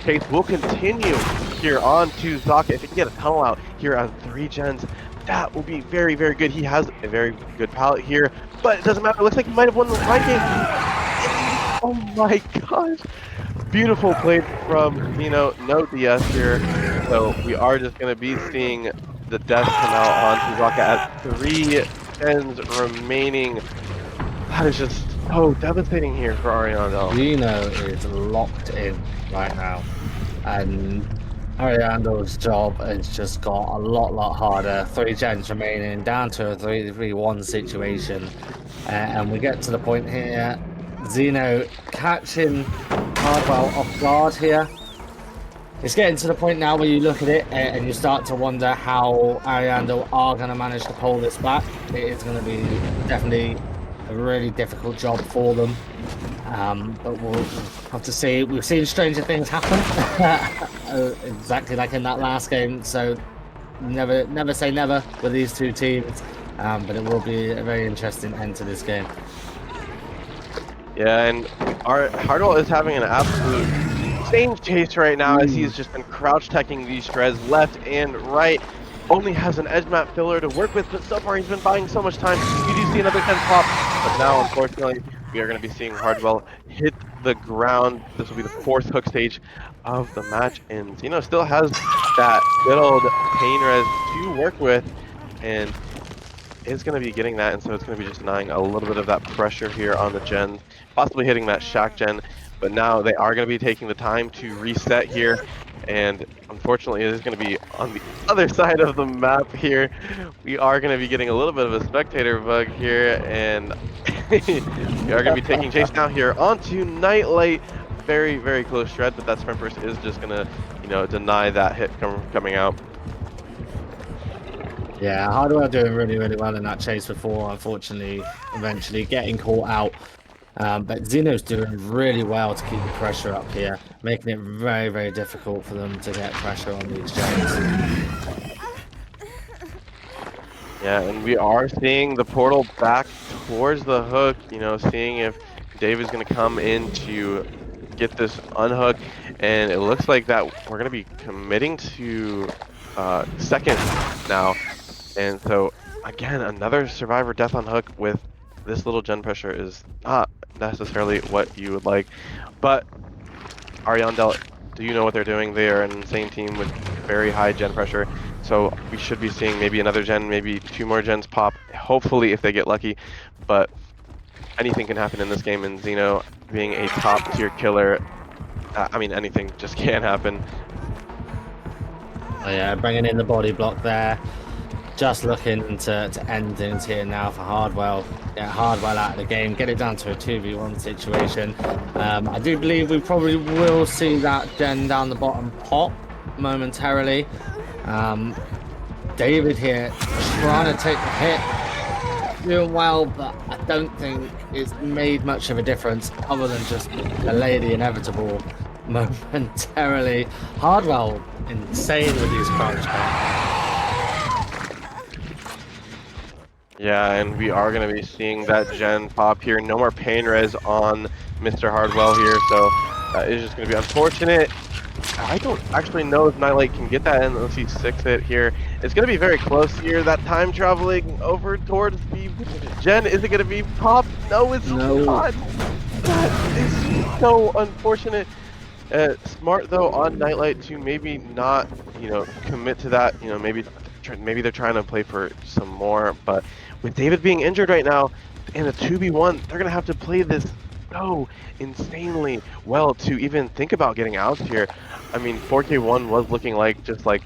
C: Chase will continue here on to Zaka. If he can get a tunnel out here on 3 gens, that will be very, very good. He has a very good pallet here, but it doesn't matter. It looks like he might have won the fight game. Oh my gosh. Beautiful play from Ceno. No DS here. So we are just going to be seeing the death come out on Zaka at 3 gens remaining. That is just so devastating here for Ariandel.
B: Ceno is locked in right now, and Ariandel's job has just got a lot harder. 3 gens remaining, down to a 3v1 situation, and we get to the point here. Ceno catching Hardwell off guard here. It's getting to the point now where you look at it and you start to wonder how Ariandel are going to manage to pull this back. It is going to be definitely a really difficult job for them, but we'll have to see. We've seen stranger things happen, exactly like in that last game, so never say never with these 2 teams, but it will be a very interesting end to this game.
C: Yeah, and Hardwell is having an absolute insane chase right now as he's just been crouch teching these shreds left and right. Only has an edge map filler to work with, but so far he's been buying so much time. You do see another 10 pop, but now unfortunately we are going to be seeing Hardwell hit the ground. This will be the 4th hook stage of the match, and Ceno still has that good old pain res to work with, and is going to be getting that, and so it's going to be just denying a little bit of that pressure here on the gens, possibly hitting that Shack gen, but now they are going to be taking the time to reset here, and unfortunately it is going to be on the other side of the map here. We are going to be getting a little bit of a spectator bug here, and we are going to be taking chase now here onto Nightlight. Very, very close shred, but that sprint burst is just going to, deny that hit coming out.
B: Yeah, Hardwell doing really well in that chase before, unfortunately, eventually getting caught out. But Ceno's doing really well to keep the pressure up here, making it very, very difficult for them to get pressure on these gens.
C: Yeah, and we are seeing the portal back towards the hook, seeing if David's going to come in to get this unhook, and it looks like that we're going to be committing to 2nd now. And so, again, another survivor death on hook with this little gen pressure is not necessarily what you would like. But Ariandel, do you know what they're doing? They are an insane team with very high gen pressure. So we should be seeing maybe another gen, maybe 2 more gens pop, hopefully if they get lucky. But anything can happen in this game, and Ceno being a top tier killer, anything just can't happen.
B: Oh yeah, bringing in the body block there. Just looking to end things here now for Hardwell. Get Hardwell out of the game, get it down to a 2v1 situation. I do believe we probably will see that gen down the bottom pop momentarily. David here trying to take the hit. Doing well, but I don't think it's made much of a difference other than just delay the inevitable momentarily. Hardwell insane with these crouch attacks.
C: Yeah, and we are going to be seeing that gen pop here. No more pain res on Mr. Hardwell here, so that is just going to be unfortunate. I don't actually know if Nightlight can get that in unless he 6-it here. It's going to be very close here. That time traveling over towards the gen. Is it going to be popped? No, it's not. That is so unfortunate. Smart, though, on Nightlight to maybe not, commit to that. Maybe they're trying to play for some more, but with David being injured right now in a 2v1, they're gonna have to play this so insanely well to even think about getting out here. 4K1 was looking like just like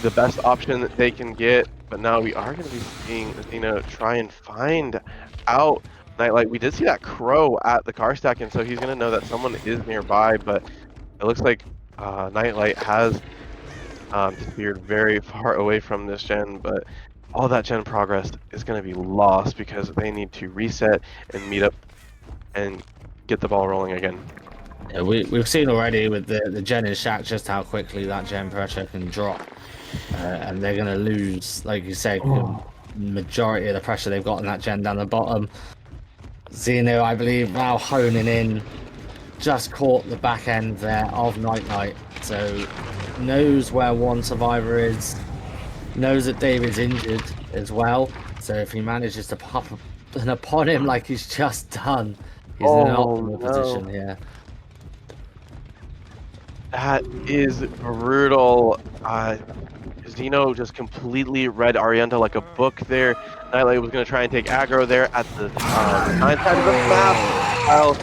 C: the best option that they can get, but now we are gonna be seeing Ceno try and find out Nightlight. We did see that crow at the car stack, and so he's gonna know that someone is nearby, but it looks like Nightlight has disappeared very far away from this gen, but all that gen progress is going to be lost because they need to reset and meet up and get the ball rolling again.
B: Yeah, we've seen already with the gen in Shack just how quickly that gen pressure can drop, and they're gonna lose, like you said, majority of the pressure they've got in that gen down the bottom. Ceno, I believe, now honing in, just caught the back end there of Night Knight, so knows where one survivor is, knows that David's injured as well. So if he manages to pop upon him like he's just done, he's in an
C: Oh
B: optimal
C: no,
B: position here.
C: that is brutal. Ceno just completely read Ariandel like a book there. Nightlight was going to try and take aggro there at the nine side of the map. While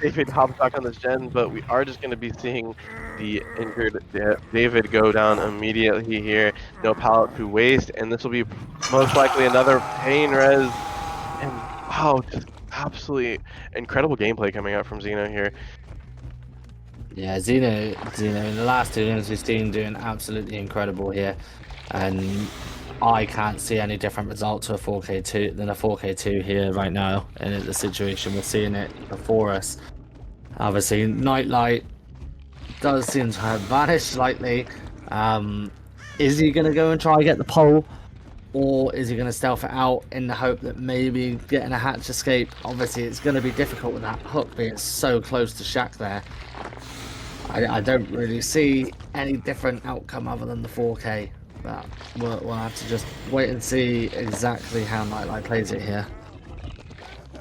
C: David hops back on this gen, but we are just going to be seeing the injured David go down immediately here. No pallet to waste, and this will be most likely another pain res. And wow, just absolutely incredible gameplay coming out from Ceno here.
B: Yeah, Ceno in the last 2 games we've seen doing absolutely incredible here, and I can't see any different result to a 4K2 than a 4K2 here right now. And in the situation we're seeing it before us, obviously Nightlight does seem to have vanished slightly. Is he going to go and try and get the pole? Or is he going to stealth it out in the hope that maybe getting a hatch escape? Obviously, it's going to be difficult with that hook being so close to Shack there. I don't really see any different outcome other than the 4K. But we'll have to just wait and see exactly how Nightlight plays it here.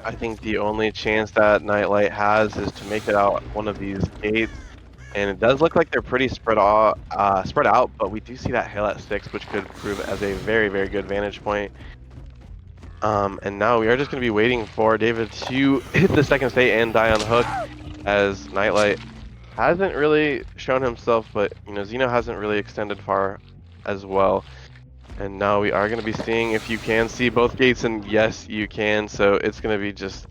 C: I think the only chance that Nightlight has is to make it out one of these gates. And it does look like they're pretty spread out, but we do see that hill at 6, which could prove as a very, very good vantage point. And now we are just going to be waiting for David to hit the second state and die on the hook, as Nightlight hasn't really shown himself, but Ceno hasn't really extended far as well. And now we are going to be seeing if you can see both gates, and yes, you can. So it's going to be just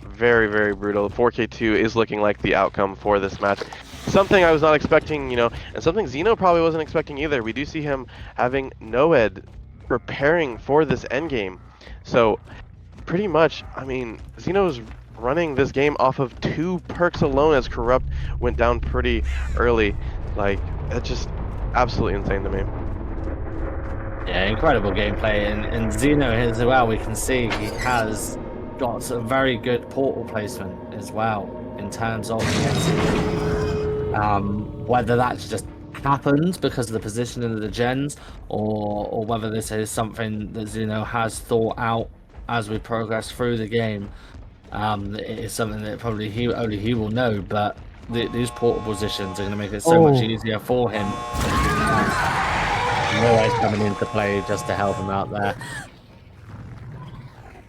C: very, very brutal. 4K2 is looking like the outcome for this match. Something I was not expecting, and something Ceno probably wasn't expecting either. We do see him having Noed preparing for this endgame. So pretty much, I mean, Xeno's running this game off of 2 perks alone, as Corrupt went down pretty early. Like, that's just absolutely insane to me.
B: Yeah, incredible gameplay. And Xeno as well, we can see he has got some very good portal placement as well in terms of the execution. Whether that's just happened because of the positioning of the gens, or whether this is something that Xeno has thought out as we progress through the game. It is something that probably only he will know, but these portal positions are going to make it so much easier for him. Always coming into play just to help him out there.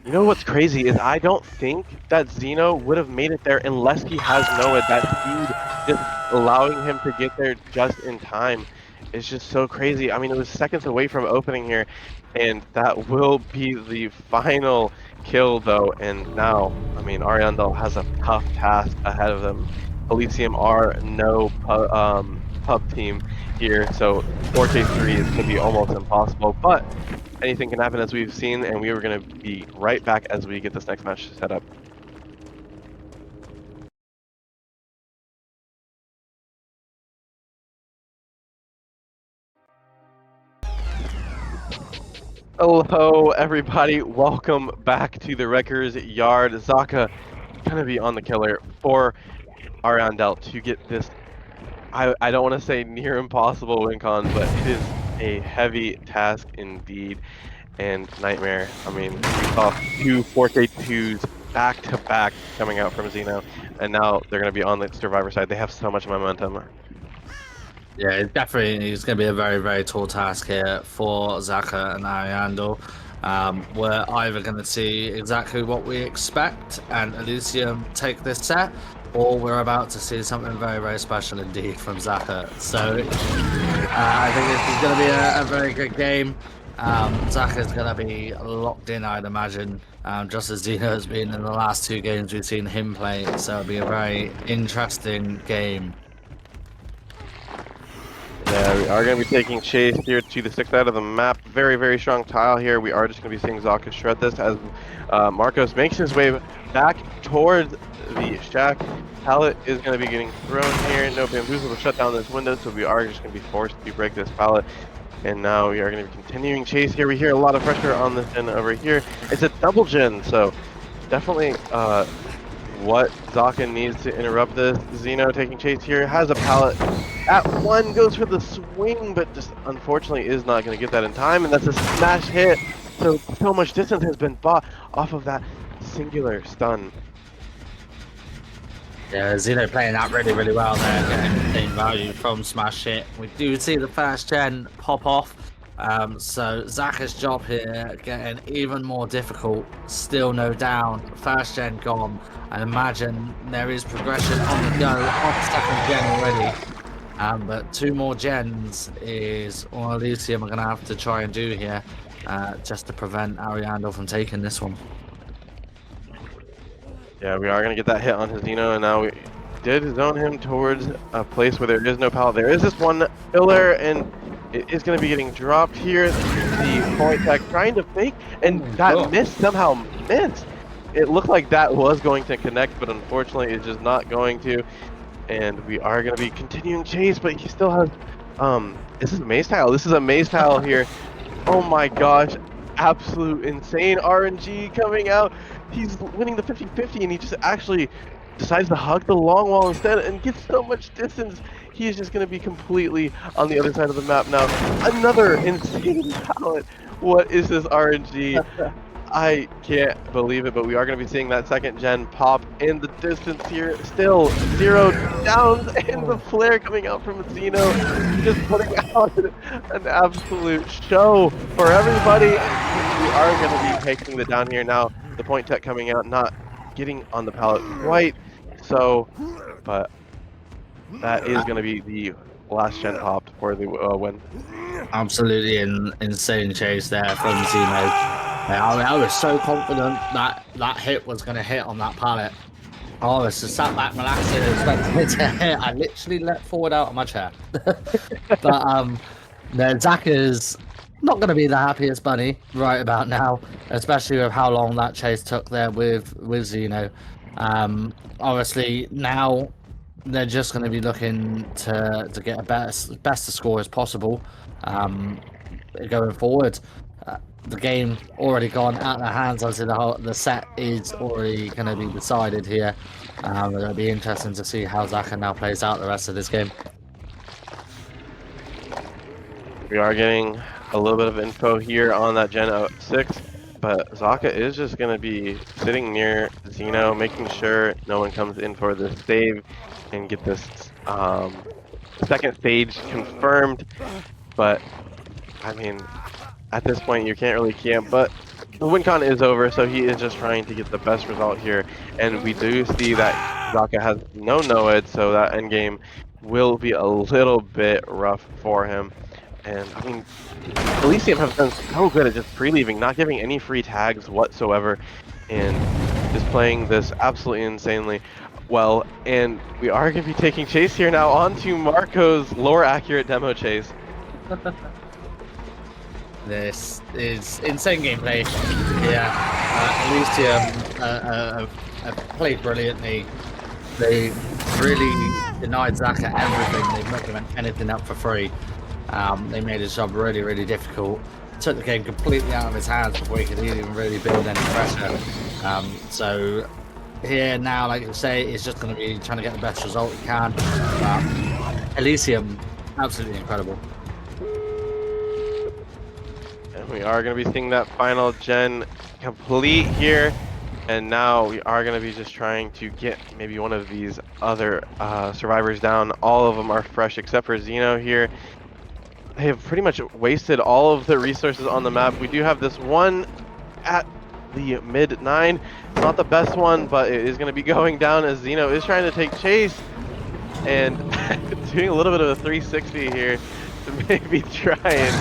C: You know what's crazy is I don't think that Xeno would have made it there unless he has Noah. That speed, just allowing him to get there just in time, is just so crazy. I mean, it was seconds away from opening here, and that will be the final kill, though. And now, I mean, Ariandel has a tough task ahead of them. Elysium are no pub team here, so 4K3 is going to be almost impossible, but anything can happen, as we've seen, and we are going to be right back as we get this next match set up. Hello, everybody. Welcome back to the Wrecker's Yard. Zaka going to be on the killer for Ariandel to get this, I don't want to say near impossible win con, but it is a heavy task indeed. And Nightmare, I mean, we saw 2 4K2s back to back coming out from Xeno, and now they're going to be on the Survivor side. They have so much momentum.
B: Yeah, it definitely is going to be a very, very tall task here for Zaka and Ariandel. We're either going to see exactly what we expect and Elysium take this set, or we're about to see something very, very special indeed from Zaka. So I think this is going to be a very good game. Zaka is going to be locked in, I'd imagine, just as Xeno has been in the last 2 games we've seen him play. So it'll be a very interesting game.
C: Yeah, we are going to be taking chase here to the 6th side of the map. Very, very strong tile here. We are just going to be seeing Zaka shred this as Marcos makes his way back towards the shack. pallet is going to be getting thrown here. No bamboozle will shut down this window, so we are just going to be forced to break this pallet. And now we are going to be continuing chase here. We hear a lot of pressure on this gen over here. It's a double gen, so definitely what Zaka needs to interrupt this. Ceno taking chase here, has a pallet at one, goes for the swing, but just unfortunately is not going to get that in time, and that's a smash hit. So much distance has been bought off of that singular stun.
B: Yeah, Ceno playing that really well there, getting team value from smash hit. We do see the first gen pop off. So Zaka's job here getting even more difficult. Still no down. First gen gone. I imagine there is progression on the go on second gen already. But 2 more gens is all Elysium are going to have to try and do here, just to prevent Ariandel from taking this one.
C: Yeah, we are going to get that hit on his Ceno, and now we did zone him towards a place where there is no pallet. There is this one pillar, and it is going to be getting dropped here. The point tech trying to fake, and that miss somehow missed. It looked like that was going to connect, but unfortunately it's just not going to. And we are going to be continuing chase, but he still has, this is a maze tile. This is a maze tile here. Oh my gosh, absolute insane RNG coming out. He's winning the 50-50, and he just actually decides to hug the long wall instead and gets so much distance. He is just going to be completely on the other side of the map now. Another insane pallet. What is this RNG? I can't believe it, but we are going to be seeing that second gen pop in the distance here. Still 0 downs, and the flare coming out from Ceno, just putting out an absolute show for everybody. We are going to be taking the down here now. The point tech coming out, not getting on the pallet quite so, but that is going to be the last gen popped for the win.
B: Absolutely insane chase there from Ceno. I was so confident that that hit was going to hit on that pallet. I was just sat back relaxing and expecting it to hit. I literally leapt forward out of my chair. But Zaka's not going to be the happiest bunny right about now, especially with how long that chase took there with Ceno. Obviously now they're just going to be looking to get a best score as possible going forward. The game already gone out of their hands. Obviously, the set is already going to be decided here. It'll be interesting to see how Zaka now plays out the rest of this game.
C: We are getting a little bit of info here on that Gen 6, but Zaka is just going to be sitting near Ceno, making sure no one comes in for this save and get this second stage confirmed. But, I mean, at this point, you can't really camp, but the win con is over, so he is just trying to get the best result here. And we do see that Zaka has no Noed, so that endgame will be a little bit rough for him. And, I mean, Elysium have been so good at just pre-leaving, not giving any free tags whatsoever, and just playing this absolutely insanely well. And we are going to be taking chase here now onto Marco's lore accurate demo chase.
B: This is insane gameplay. Yeah, Elysium have played brilliantly. They really denied Zaka everything. They've not given anything up for free. They made his job really difficult. Took the game completely out of his hands before he could even really build any pressure. So here now, like you say, is just going to be trying to get the best result he can. Elysium, absolutely incredible.
C: We are going to be seeing that final gen complete here, and now we are going to be just trying to get maybe one of these other survivors down. All of them are fresh except for Ceno here. They have pretty much wasted all of the resources on the map. We do have this one at the mid 9. It's not the best one, but it is going to be going down as Ceno is trying to take chase and doing a little bit of a 360 here to maybe try and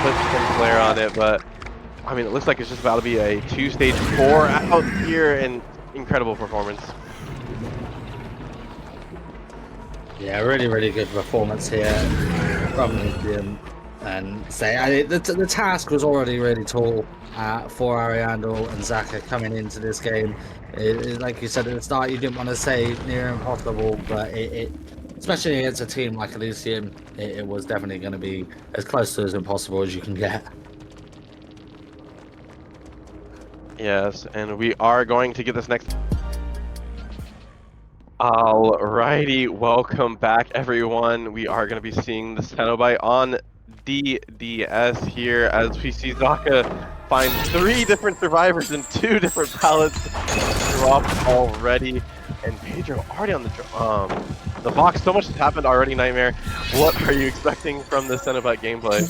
C: put some flare on it, but I mean, it looks like it's just about to be a 2-stage 4 out here, and incredible performance.
B: Yeah, really good performance here from Elysium. and say the task was already really tall for Ariandel and Zaka coming into this game. Like you said at the start, you didn't want to say near impossible, but especially against a team like Elysium, it was definitely going to be as close to as impossible as you can get.
C: Yes, and we are going to get this next. Alrighty, welcome back everyone. We are going to be seeing the Cenobite on DDS here as we see Zaka find 3 different survivors and 2 different pallets dropped already. And Pedro already on the box. So much has happened already, Nightmare. What are you expecting from the Cenobite gameplay?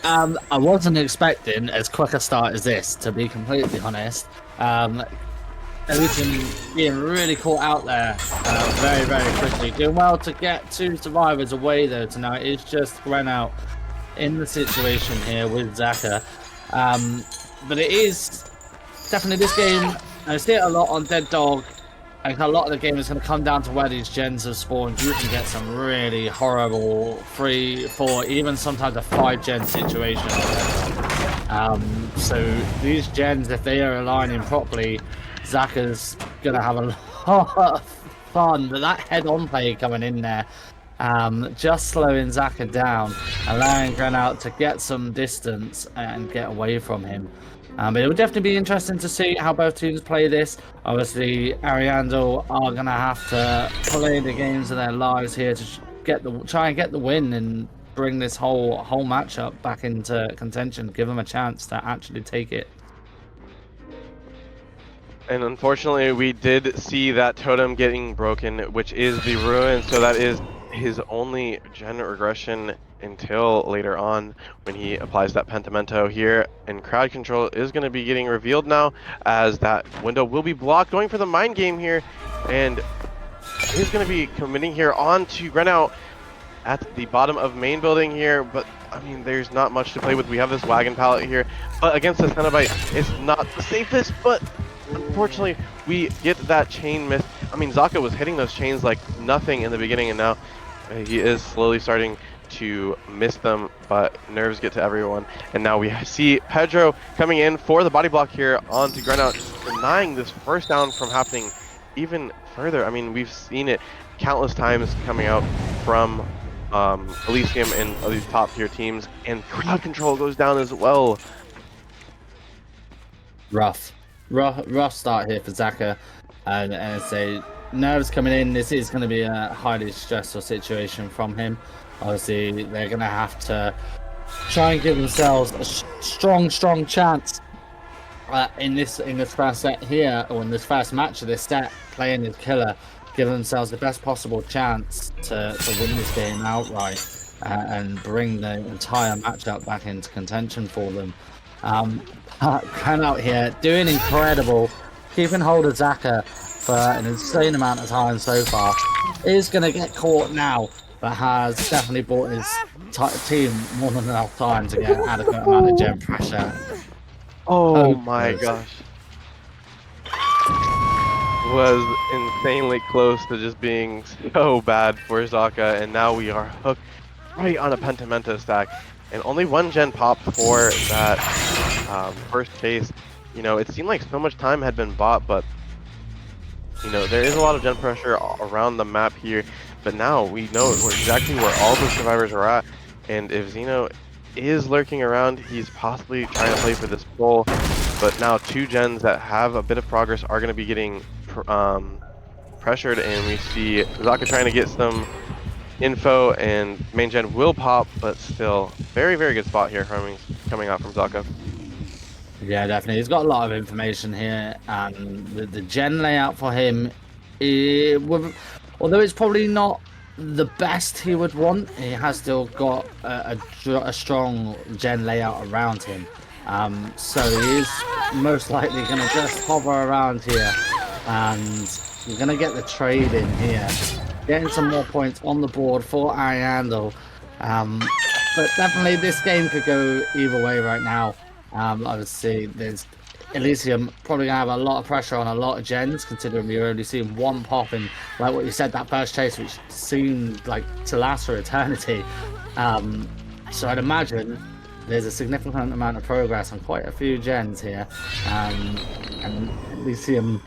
B: I wasn't expecting as quick a start as this, to be completely honest. Elysium being really caught out there very, very quickly. Doing well to get 2 survivors away though tonight. It's just run out in the situation here with Zaka. But it is definitely this game. I see it a lot on Dead Dog. I think a lot of the game is going to come down to where these gens have spawned. You can get some really horrible 3, 4, even sometimes a 5 gen situation. So these gens, if they are aligning properly, Zaka's going to have a lot of fun. But that head-on play coming in there, just slowing Zaka down, allowing Granout to get some distance and get away from him. But it will definitely be interesting to see how both teams play this. Obviously, Ariandel are going to have to play the games of their lives here to try and get the win and bring this whole matchup back into contention. Give them a chance to actually take it.
C: And unfortunately, we did see that totem getting broken, which is the ruin. So that is his only gen regression until later on when he applies that pentimento here. And crowd control is going to be getting revealed now as that window will be blocked. Going for the mind game here, and he's going to be committing here on to Grenout at the bottom of main building here. But I mean, there's not much to play with. We have this wagon pallet here, but against the Cenobite, it's not the safest. But unfortunately, we get that chain miss. I mean, Zaka was hitting those chains like nothing in the beginning, and now he is slowly starting to miss them, but nerves get to everyone. And now we see Pedro coming in for the body block here onto Grenout, denying this first down from happening even further. I mean, we've seen it countless times coming out from Elysium and these top tier teams, and crowd control goes down as well.
B: Rough start here for Zaka, and say nerves coming in. This is going to be a highly stressful situation from him. Obviously, they're going to have to try and give themselves a strong chance in this first set here, or in this first match of this set, playing as killer, give themselves the best possible chance to win this game outright and bring the entire matchup back into contention for them. Granout here doing incredible, keeping hold of Zaka for an insane amount of time so far. Is going to get caught now, but has definitely bought his team more than enough time to get an adequate amount of gen pressure.
C: Oh my gosh. Was insanely close to just being so bad for Zaka, and now we are hooked right on a pentimento stack. And only 1 gen popped for that first chase. You know, it seemed like so much time had been bought, but you know, there is a lot of gen pressure around the map here. But now we know exactly where all the survivors are at, and if Ceno is lurking around, he's possibly trying to play for this goal. But now 2 gens that have a bit of progress are going to be getting pressured, and we see Zaka trying to get some info, and main gen will pop, but still very, very good spot here coming out from Zaka.
B: Yeah, definitely. He's got a lot of information here, and the gen layout for him, although it's probably not the best he would want, he has still got a strong gen layout around him. So he is most likely going to just hover around here, and we're going to get the trade in here, getting some more points on the board for Ariandel. But definitely this game could go either way right now. Obviously, there's Elysium probably gonna have a lot of pressure on a lot of gens, considering we're only seeing 1 pop in, like what you said, that first chase, which seemed like to last for eternity. So I'd imagine there's a significant amount of progress on quite a few gens here, and Elysium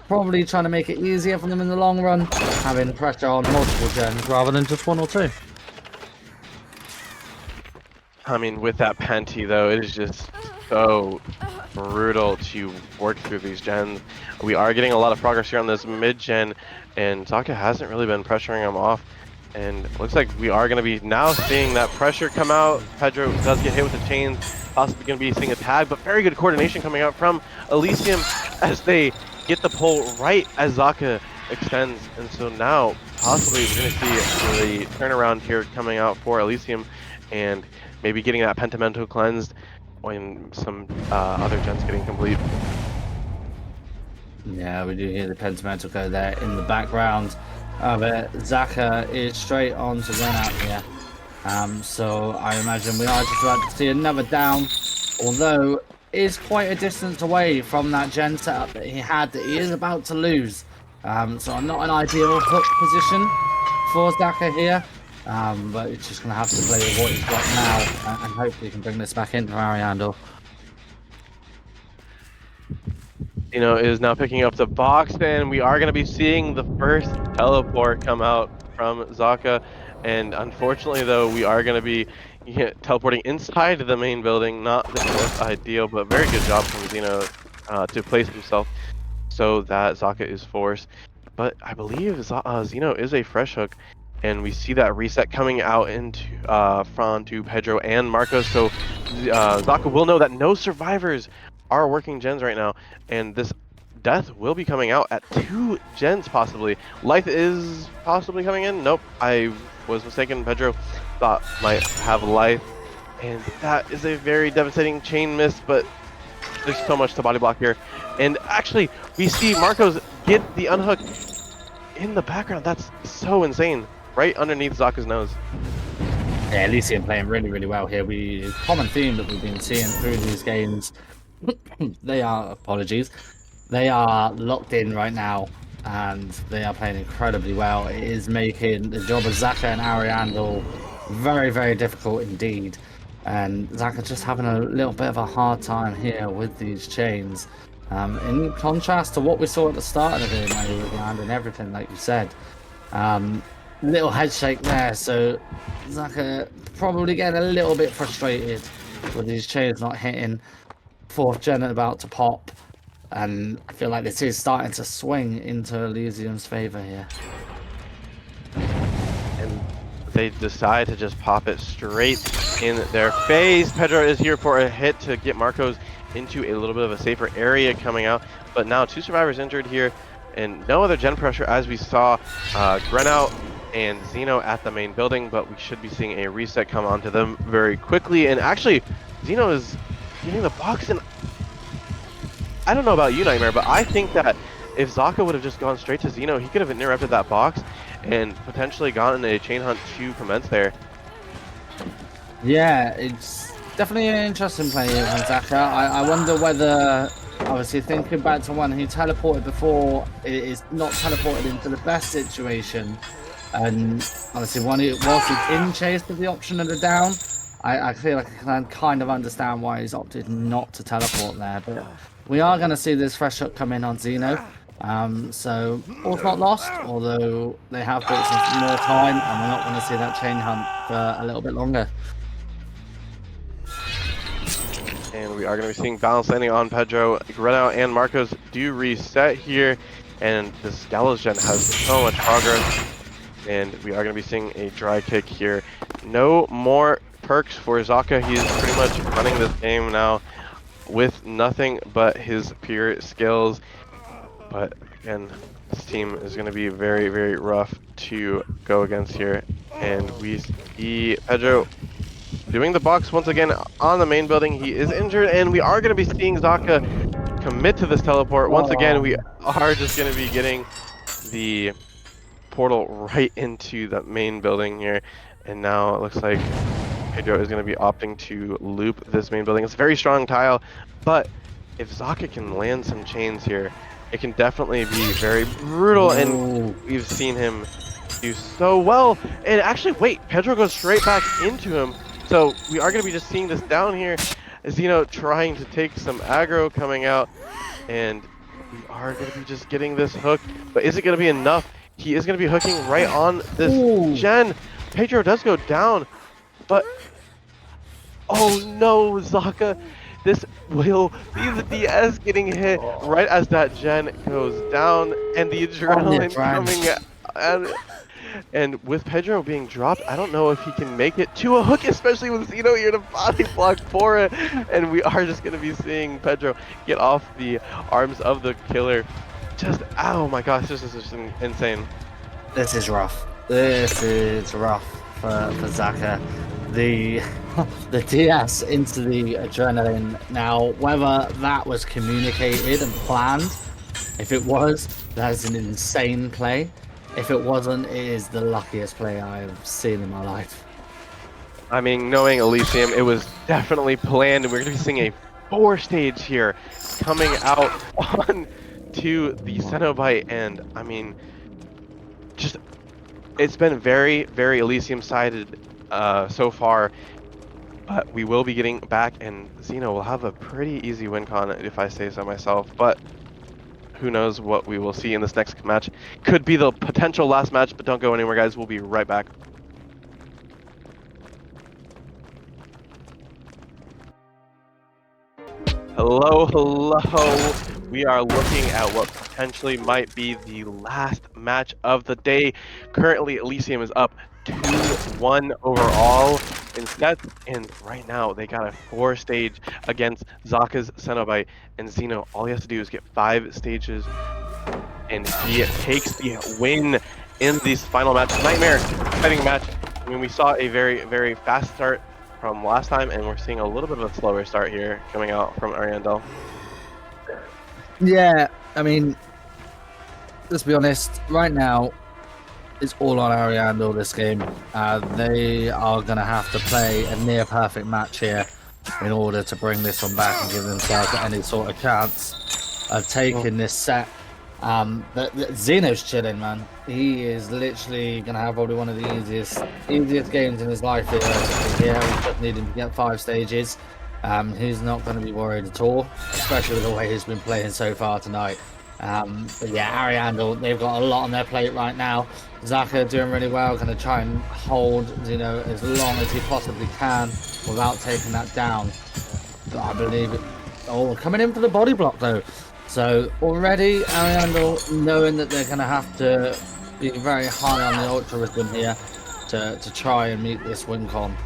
B: probably trying to make it easier for them in the long run, having pressure on multiple gens rather than just one or two.
C: I mean, with that Penti though, it is just so brutal to work through these gens. We are getting a lot of progress here on this mid-gen, and Zaka hasn't really been pressuring him off. And it looks like we are going to be now seeing that pressure come out. Pedro does get hit with the chains, possibly going to be seeing a tag, but very good coordination coming out from Elysium as they get the pull right as Zaka extends. And so now possibly we're going to see the turnaround here coming out for Elysium, and maybe getting that Pentamento cleansed when some other gens getting complete.
B: Yeah, we do hear the Pentamento go there in the background of it. Zaka is straight on to run out here. So I imagine we are just about to see another down, although it is quite a distance away from that gen setup that he had that he is about to lose. So not an ideal hook position for Zaka here. But it's just going to have to play with what he's got now, and hopefully he can bring this back into Ariandel.
C: Is now picking up the box, and we are going to be seeing the first teleport come out from Zaka. And unfortunately, though, we are going to be teleporting inside the main building. Not the most ideal, but very good job from Zeno to place himself so that Zaka is forced. But I believe Zeno is a fresh hook, and we see that reset coming out into to Pedro and Marcos. So Zaka will know that no survivors are working gens right now, and this death will be coming out at 2 gens possibly. Life is possibly coming in. Nope, I was mistaken. Pedro thought might have life, and that is a very devastating chain miss, but there's so much to body block here. And actually, we see Marcos get the unhook in the background. That's so insane. Right underneath Zaka's nose.
B: Yeah, Elysium playing really, really well here. Common theme that we've been seeing through these games. They are locked in right now, and they are playing incredibly well. It is making the job of Zaka and Ariandel very, very difficult indeed. And Zaka just having a little bit of a hard time here with these chains. In contrast to what we saw at the start of the game, with the hand and everything, like you said. Little head shake there, so Zaka probably getting a little bit frustrated with these chains not hitting. 4th gen about to pop, and I feel like this is starting to swing into Elysium's favor here.
C: And they decide to just pop it straight in their face. Pedro is here for a hit to get Marcos into a little bit of a safer area coming out, but now 2 survivors injured here, and no other gen pressure as we saw Grenout and Zeno at the main building, but we should be seeing a reset come onto them very quickly. And actually, Zeno is getting the box, and I don't know about you, Nightmare, but I think that if Zaka would have just gone straight to Zeno, he could have interrupted that box and potentially gotten a chain hunt to commence there.
B: Yeah, it's definitely an interesting play here from Zaka. I wonder whether, obviously thinking back to when he teleported before, it is not teleported into the best situation. And obviously whilst he's in chase with the option of the down, I feel like I can kind of understand why he's opted not to teleport there. But we are going to see this fresh hook come in on Zeno. So all's not lost, although they have built some more time, and we're not going to see that chain hunt for a little bit longer.
C: And we are going to be seeing balance landing on Pedro. Grenout and Marcos do reset here, and this Gallows gen has so much progress. And we are going to be seeing a dry kick here. No more perks for Zaka. He's pretty much running this game now with nothing but his pure skills. But again, this team is going to be very, very rough to go against here. And we see Pedro doing the box once again on the main building. He is injured, and we are going to be seeing Zaka commit to this teleport. Once again, we are just going to be getting the portal right into the main building here. And now it looks like Pedro is going to be opting to loop this main building. It's a very strong tile, but if Zaka can land some chains here, it can definitely be very brutal. And we've seen him do so well. And actually, wait, Pedro goes straight back into him. So we are going to be just seeing this down here. Xeno trying to take some aggro coming out, and we are going to be just getting this hook. But is it going to be enough? He is going to be hooking right on this gen. Pedro does go down, but oh no, Zaka. This will be the DS getting hit right as that gen goes down, and the adrenaline coming out. And with Pedro being dropped, I don't know if he can make it to a hook, especially with Ceno here to body block for it. And we are just going to be seeing Pedro get off the arms of the killer. Just, oh my gosh, this is just insane.
B: This is rough. This is rough for Zaka. The DS into the adrenaline. Now, whether that was communicated and planned, if it was, that is an insane play. If it wasn't, it is the luckiest play I've seen in my life.
C: I mean, knowing Elysium, it was definitely planned, and we're going to be seeing a 4-stage here coming out on to the Cenobite, and I mean, just, it's been very, very Elysium-sided so far, but we will be getting back, and Xeno will have a pretty easy win con, if I say so myself, but who knows what we will see in this next match. Could be the potential last match, but don't go anywhere, guys. We'll be right back. Hello, hello. We are looking at what potentially might be the last match of the day. Currently, Elysium is up 2-1 overall in sets, and right now they got a 4-stage against Zaka's Cenobite, and Xeno, all he has to do is get 5 stages, and he takes the win in this final match. Nightmare exciting match. I mean, we saw a very, very fast start from last time, and we're seeing a little bit of a slower start here coming out from Ariandel.
D: Yeah, I mean, let's be honest, right now, it's all on Ariandel this game. They are going to have to play a near perfect match here in order to bring this one back and give themselves any sort of chance of taking this set. But Xeno's chilling, man. He is literally going to have probably one of the easiest games in his life here. He's just needing to get 5 stages. He's not going to be worried at all, especially with the way he's been playing so far tonight. But yeah, Ariandel, they've got a lot on their plate right now. Zaka doing really well, going to try and hold, as long as he possibly can without taking that down. But I believe it. Oh, coming in for the body block though. So already Ariandel knowing that they're going to have to be very high on the ultra rhythm here to try and meet this win con.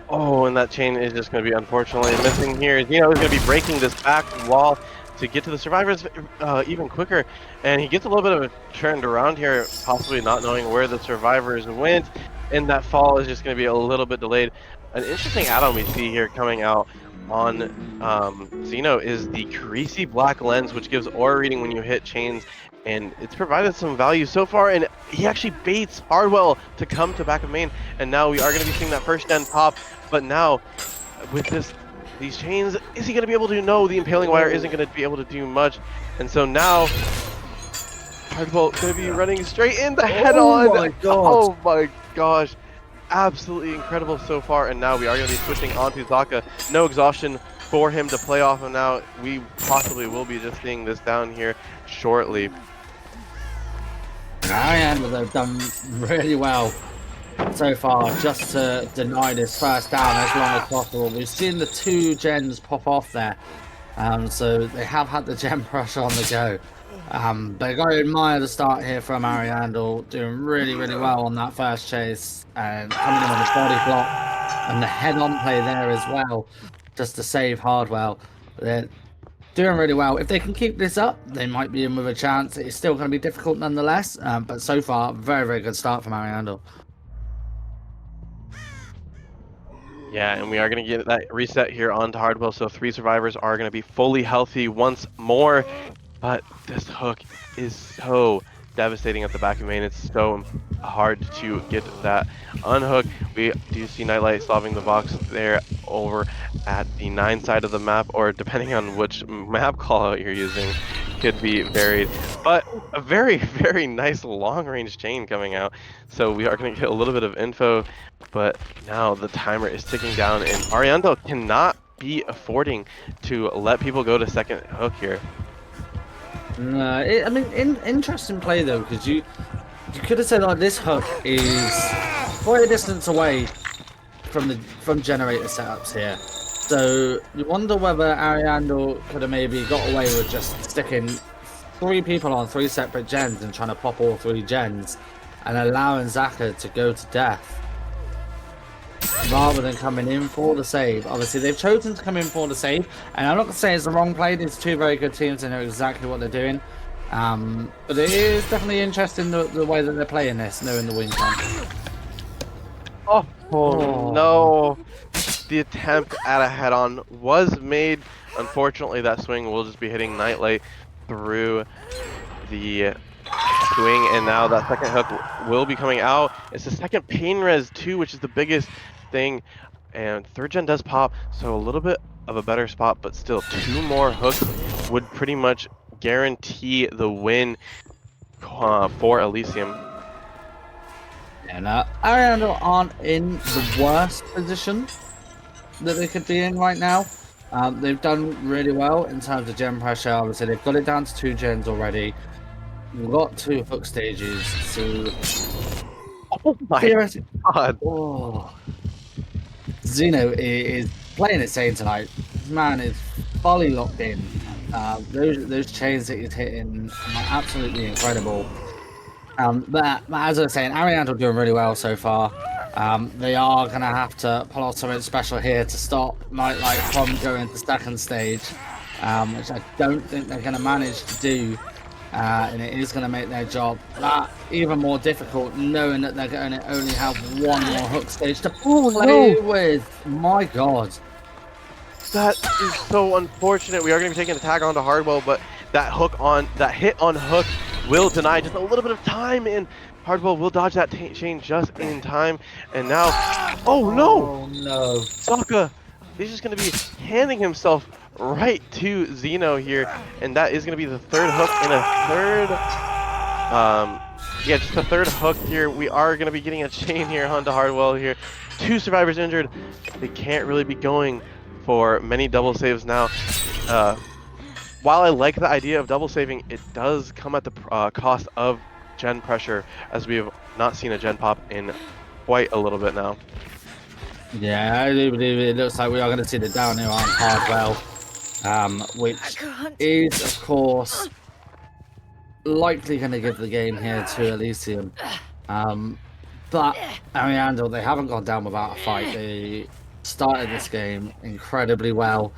C: Oh, and that chain is just going to be unfortunately missing here. Xeno is going to be breaking this back wall to get to the survivors even quicker, and he gets a little bit of a turned around here, possibly not knowing where the survivors went, and that fall is just going to be a little bit delayed. An interesting add-on we see here coming out on Xeno is the greasy black lens, which gives aura reading when you hit chains, and it's provided some value so far, and he actually baits Hardwell to come to back of main, and now we are going to be seeing that first gen pop. But now with these chains, is he going to be able to? No, the impaling wire isn't going to be able to do much, and so now Hardwell going to be running straight in the head on.
D: My God.
C: Oh my gosh, absolutely incredible so far. And now we are going to be switching onto Zaka. No exhaustion for him to play off, and now we possibly will be just seeing this down here shortly.
D: Ariandel, they've done really well so far just to deny this first down as long as possible. We've seen the 2 gens pop off there, so they have had the gen pressure on the go. But you've got to admire the start here from Ariandel, doing really, really well on that first chase and coming in on the body block and the head-on play there as well, just to save Hardwell. They're doing really well. If they can keep this up, they might be in with a chance. It's still going to be difficult nonetheless, but so far, very, very good start from Ariandel.
C: Yeah, and we are going to get that reset here onto Hardwell, so 3 survivors are going to be fully healthy once more. But this hook is so devastating at the back of main. It's so hard to get that unhook. We do see Nightlight solving the box there over at the 9 side of the map, or depending on which map callout you're using, could be varied. But a very, very nice long-range chain coming out. So we are going to get a little bit of info, but now the timer is ticking down, and Ariandel cannot be affording to let people go to second hook here.
D: No, I mean, interesting play though, because you could have said like this hook is quite a distance away from generator setups here. So you wonder whether Ariandel could have maybe got away with just sticking 3 people on 3 separate gens and trying to pop all 3 gens and allowing Zaka to go to death rather than coming in for the save. Obviously, they've chosen to come in for the save, and I'm not going to say it's the wrong play. There's 2 very good teams and know exactly what they're doing. But it is definitely interesting the way that they're playing this, knowing the win count.
C: Oh no! The attempt at a head-on was made. Unfortunately, that swing will just be hitting Nightlight through the swing, and now that second hook will be coming out. It's the second pain res too, which is the biggest thing, and 3rd gen does pop, so a little bit of a better spot, but still 2 more hooks would pretty much guarantee the win for Elysium.
D: And Ariandel aren't in the worst position that they could be in right now. They've done really well in terms of gen pressure. Obviously, they've got it down to 2 gens already. We've got 2 hook stages, so
C: Oh my god!
D: Oh. Ceno is playing it sane tonight. Man is fully locked in. Those chains that he's hitting are absolutely incredible. But as I was saying, Ariandel doing really well so far. They are going to have to pull off something special here to stop Nightlight from going to second stage, which I don't think they're going to manage to do. And it is going to make their job that even more difficult, knowing that they're going to only have 1 more hook stage to play with. My God.
C: That is so unfortunate. We are going to be taking a tag onto Hardwell, but that hit on hook will deny just a little bit of time, and Hardwell will dodge that chain just in time. And now, oh no! Saka is just going to be handing himself right to Ceno here, and that is going to be the 3rd hook and a 3rd, yeah, just the 3rd hook here. We are going to be getting a chain here onto Hardwell here. 2 survivors injured. They can't really be going for many double saves now. While I like the idea of double saving, it does come at the cost of gen pressure, as we have not seen a gen pop in quite a little bit now.
D: Yeah, I do believe it looks like we are going to see the down here on Hardwell, which is, of course, likely going to give the game here to Elysium. But Ariandel, they haven't gone down without a fight. They started this game incredibly well.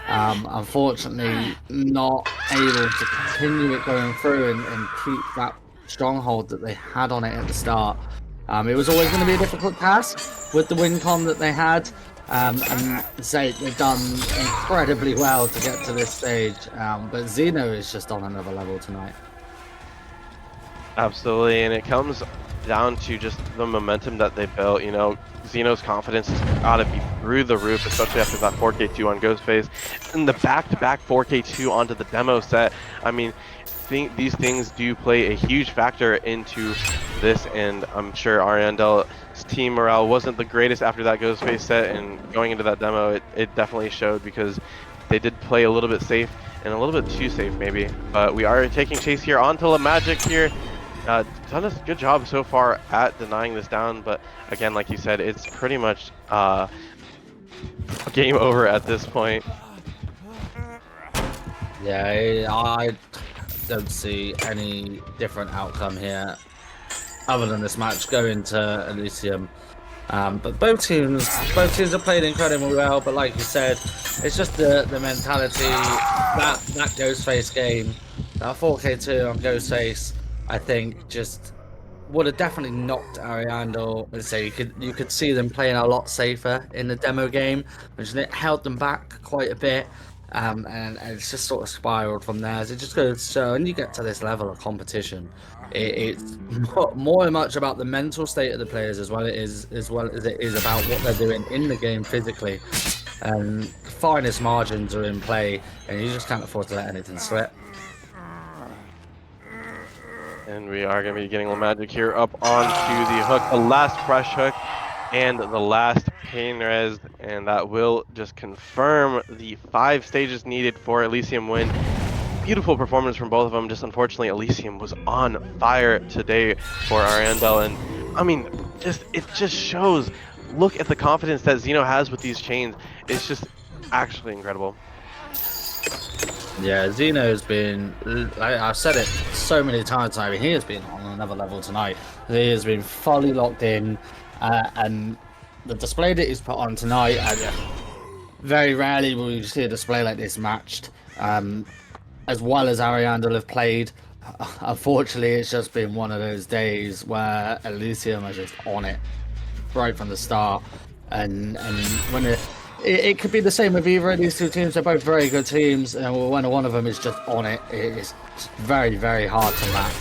D: Unfortunately, not able to continue it going through and keep that stronghold that they had on it at the start. It was always going to be a difficult task with the win con that they had, and say they've done incredibly well to get to this stage. But Ceno is just on another level tonight.
C: Absolutely, and it comes down to just the momentum that they built. You know, Xeno's confidence has got to be through the roof, especially after that 4K2 on Ghostface, and the back-to-back 4K2 onto the demo set. I mean, these things do play a huge factor into this, and I'm sure Ariandel's team morale wasn't the greatest after that Ghostface set, and going into that demo, it definitely showed, because they did play a little bit safe, and a little bit too safe maybe. But we are taking chase here onto La Magic here. Done a good job so far at denying this down, but again, like you said, it's pretty much game over at this point.
D: Yeah, I don't see any different outcome here other than this match going to Elysium. But both teams have played incredibly well, but like you said, it's just the mentality, that Ghostface game, that 4K2 on Ghostface, I think just would have definitely knocked Ariandel. And say you could see them playing a lot safer in the demo game, which held them back quite a bit. And it's just sort of spiraled from there. As it just goes to show, when you get to this level of competition, it's more much about the mental state of the players as well as it is about what they're doing in the game physically. And finest margins are in play, and you just can't afford to let anything slip.
C: And we are going to be getting the magic here up onto the hook, the last fresh hook, and the last pain res, and that will just confirm the 5 stages needed for Elysium win. Beautiful performance from both of them. Just unfortunately, Elysium was on fire today for Ariandel, and I mean, it just shows. Look at the confidence that Ceno has with these chains. It's just actually incredible.
D: Yeah, Zeno's been, I've said it so many times now, he has been on another level tonight. He has been fully locked in, and the display that he's put on tonight, very rarely will you see a display like this matched, as well as Ariandel have played. Unfortunately, it's just been one of those days where Elysium are just on it right from the start, and when it could be the same with either of these two teams. They're both very good teams, and when one of them is just on it, it's very, very hard to match.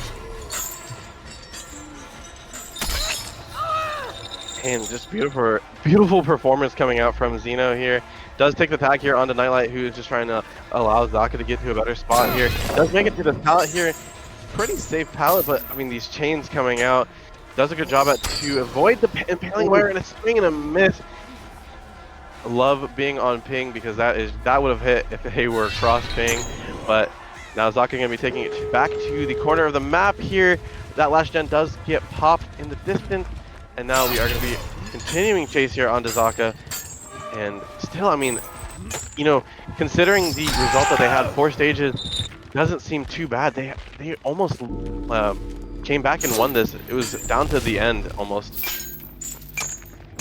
C: And just beautiful performance coming out from Ceno here. Does take the tag here onto Nightlight, who is just trying to allow Zaka to get to a better spot here. Does make it to the pallet here. Pretty safe pallet, but I mean, these chains coming out. Does a good job to avoid the impaling wire, and a swing and a miss. Love being on ping, because that would have hit if they were cross ping, but now Zaka gonna be taking it back to the corner of the map here. That last gen does get popped in the distance, and now we are gonna be continuing chase here onto Zaka. And still, I mean, you know, considering the result that they had, 4 stages doesn't seem too bad. They almost came back and won this. It was down to the end almost.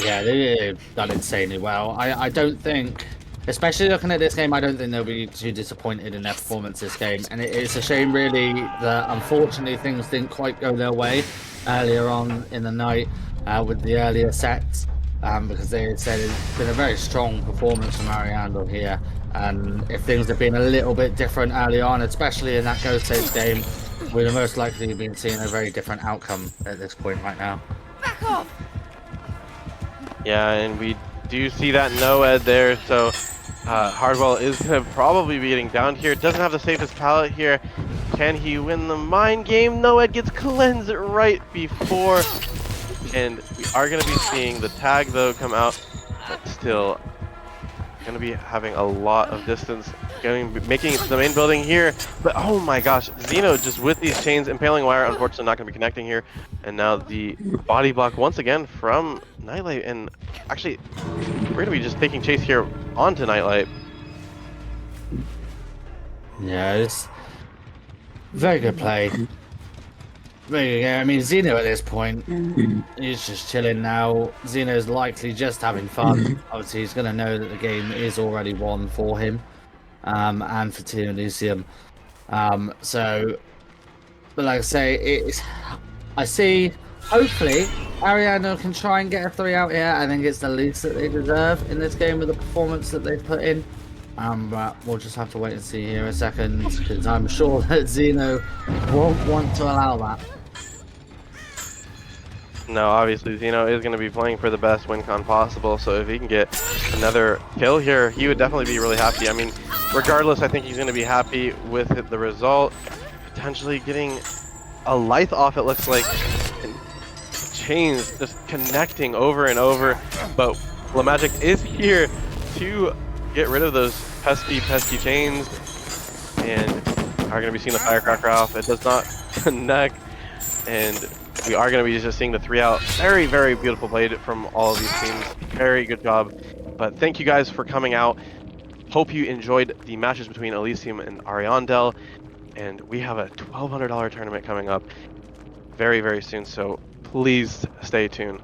D: Yeah, they've done insanely well. I don't think, especially looking at this game, I don't think they'll be too disappointed in their performance this game. And it's a shame, really, that unfortunately things didn't quite go their way earlier on in the night with the earlier sets, because they said it's been a very strong performance from Ariandel here. And if things had been a little bit different early on, especially in that Ghostface game, we'd have most likely been seeing a very different outcome at this point right now.
E: Back off!
C: Yeah, and we do see that Noed there, so Hardwell is going to probably be getting down here. Doesn't have the safest pallet here. Can he win the mind game? Noed gets cleansed right before, and we are going to be seeing the tag, though, come out, but still going to be having a lot of distance, making it to the main building here. But oh my gosh, Ceno just with these chains, impaling wire, unfortunately not going to be connecting here. And now the body block once again from Nightlight, and actually we're going to be just taking chase here onto Nightlight.
D: Yeah, it's very good play. Very good. I mean, Ceno at this point, he's just chilling now. Zeno's likely just having fun. Obviously, he's going to know that the game is already won for him, and for Team Elysium. So, but like I say, I see. Hopefully, Ariandel can try and get a 3 out here. I think it's the least that they deserve in this game with the performance that they've put in. But we'll just have to wait and see here a second, because I'm sure that Ceno won't want to allow that.
C: No, obviously Ceno is going to be playing for the best win con possible, so if he can get another kill here, he would definitely be really happy. I mean, regardless, I think he's going to be happy with the result. Potentially getting a Lyth off, it looks like, and chains just connecting over and over, but LaMagic is here to get rid of those pesky chains, and are going to be seeing the firecracker off. It does not connect, and we are going to be just seeing the 3 out. Very, very beautiful play from all of these teams. Very good job. But thank you guys for coming out. Hope you enjoyed the matches between Elysium and Ariandel. And we have a $1,200 tournament coming up very, very soon. So please stay tuned.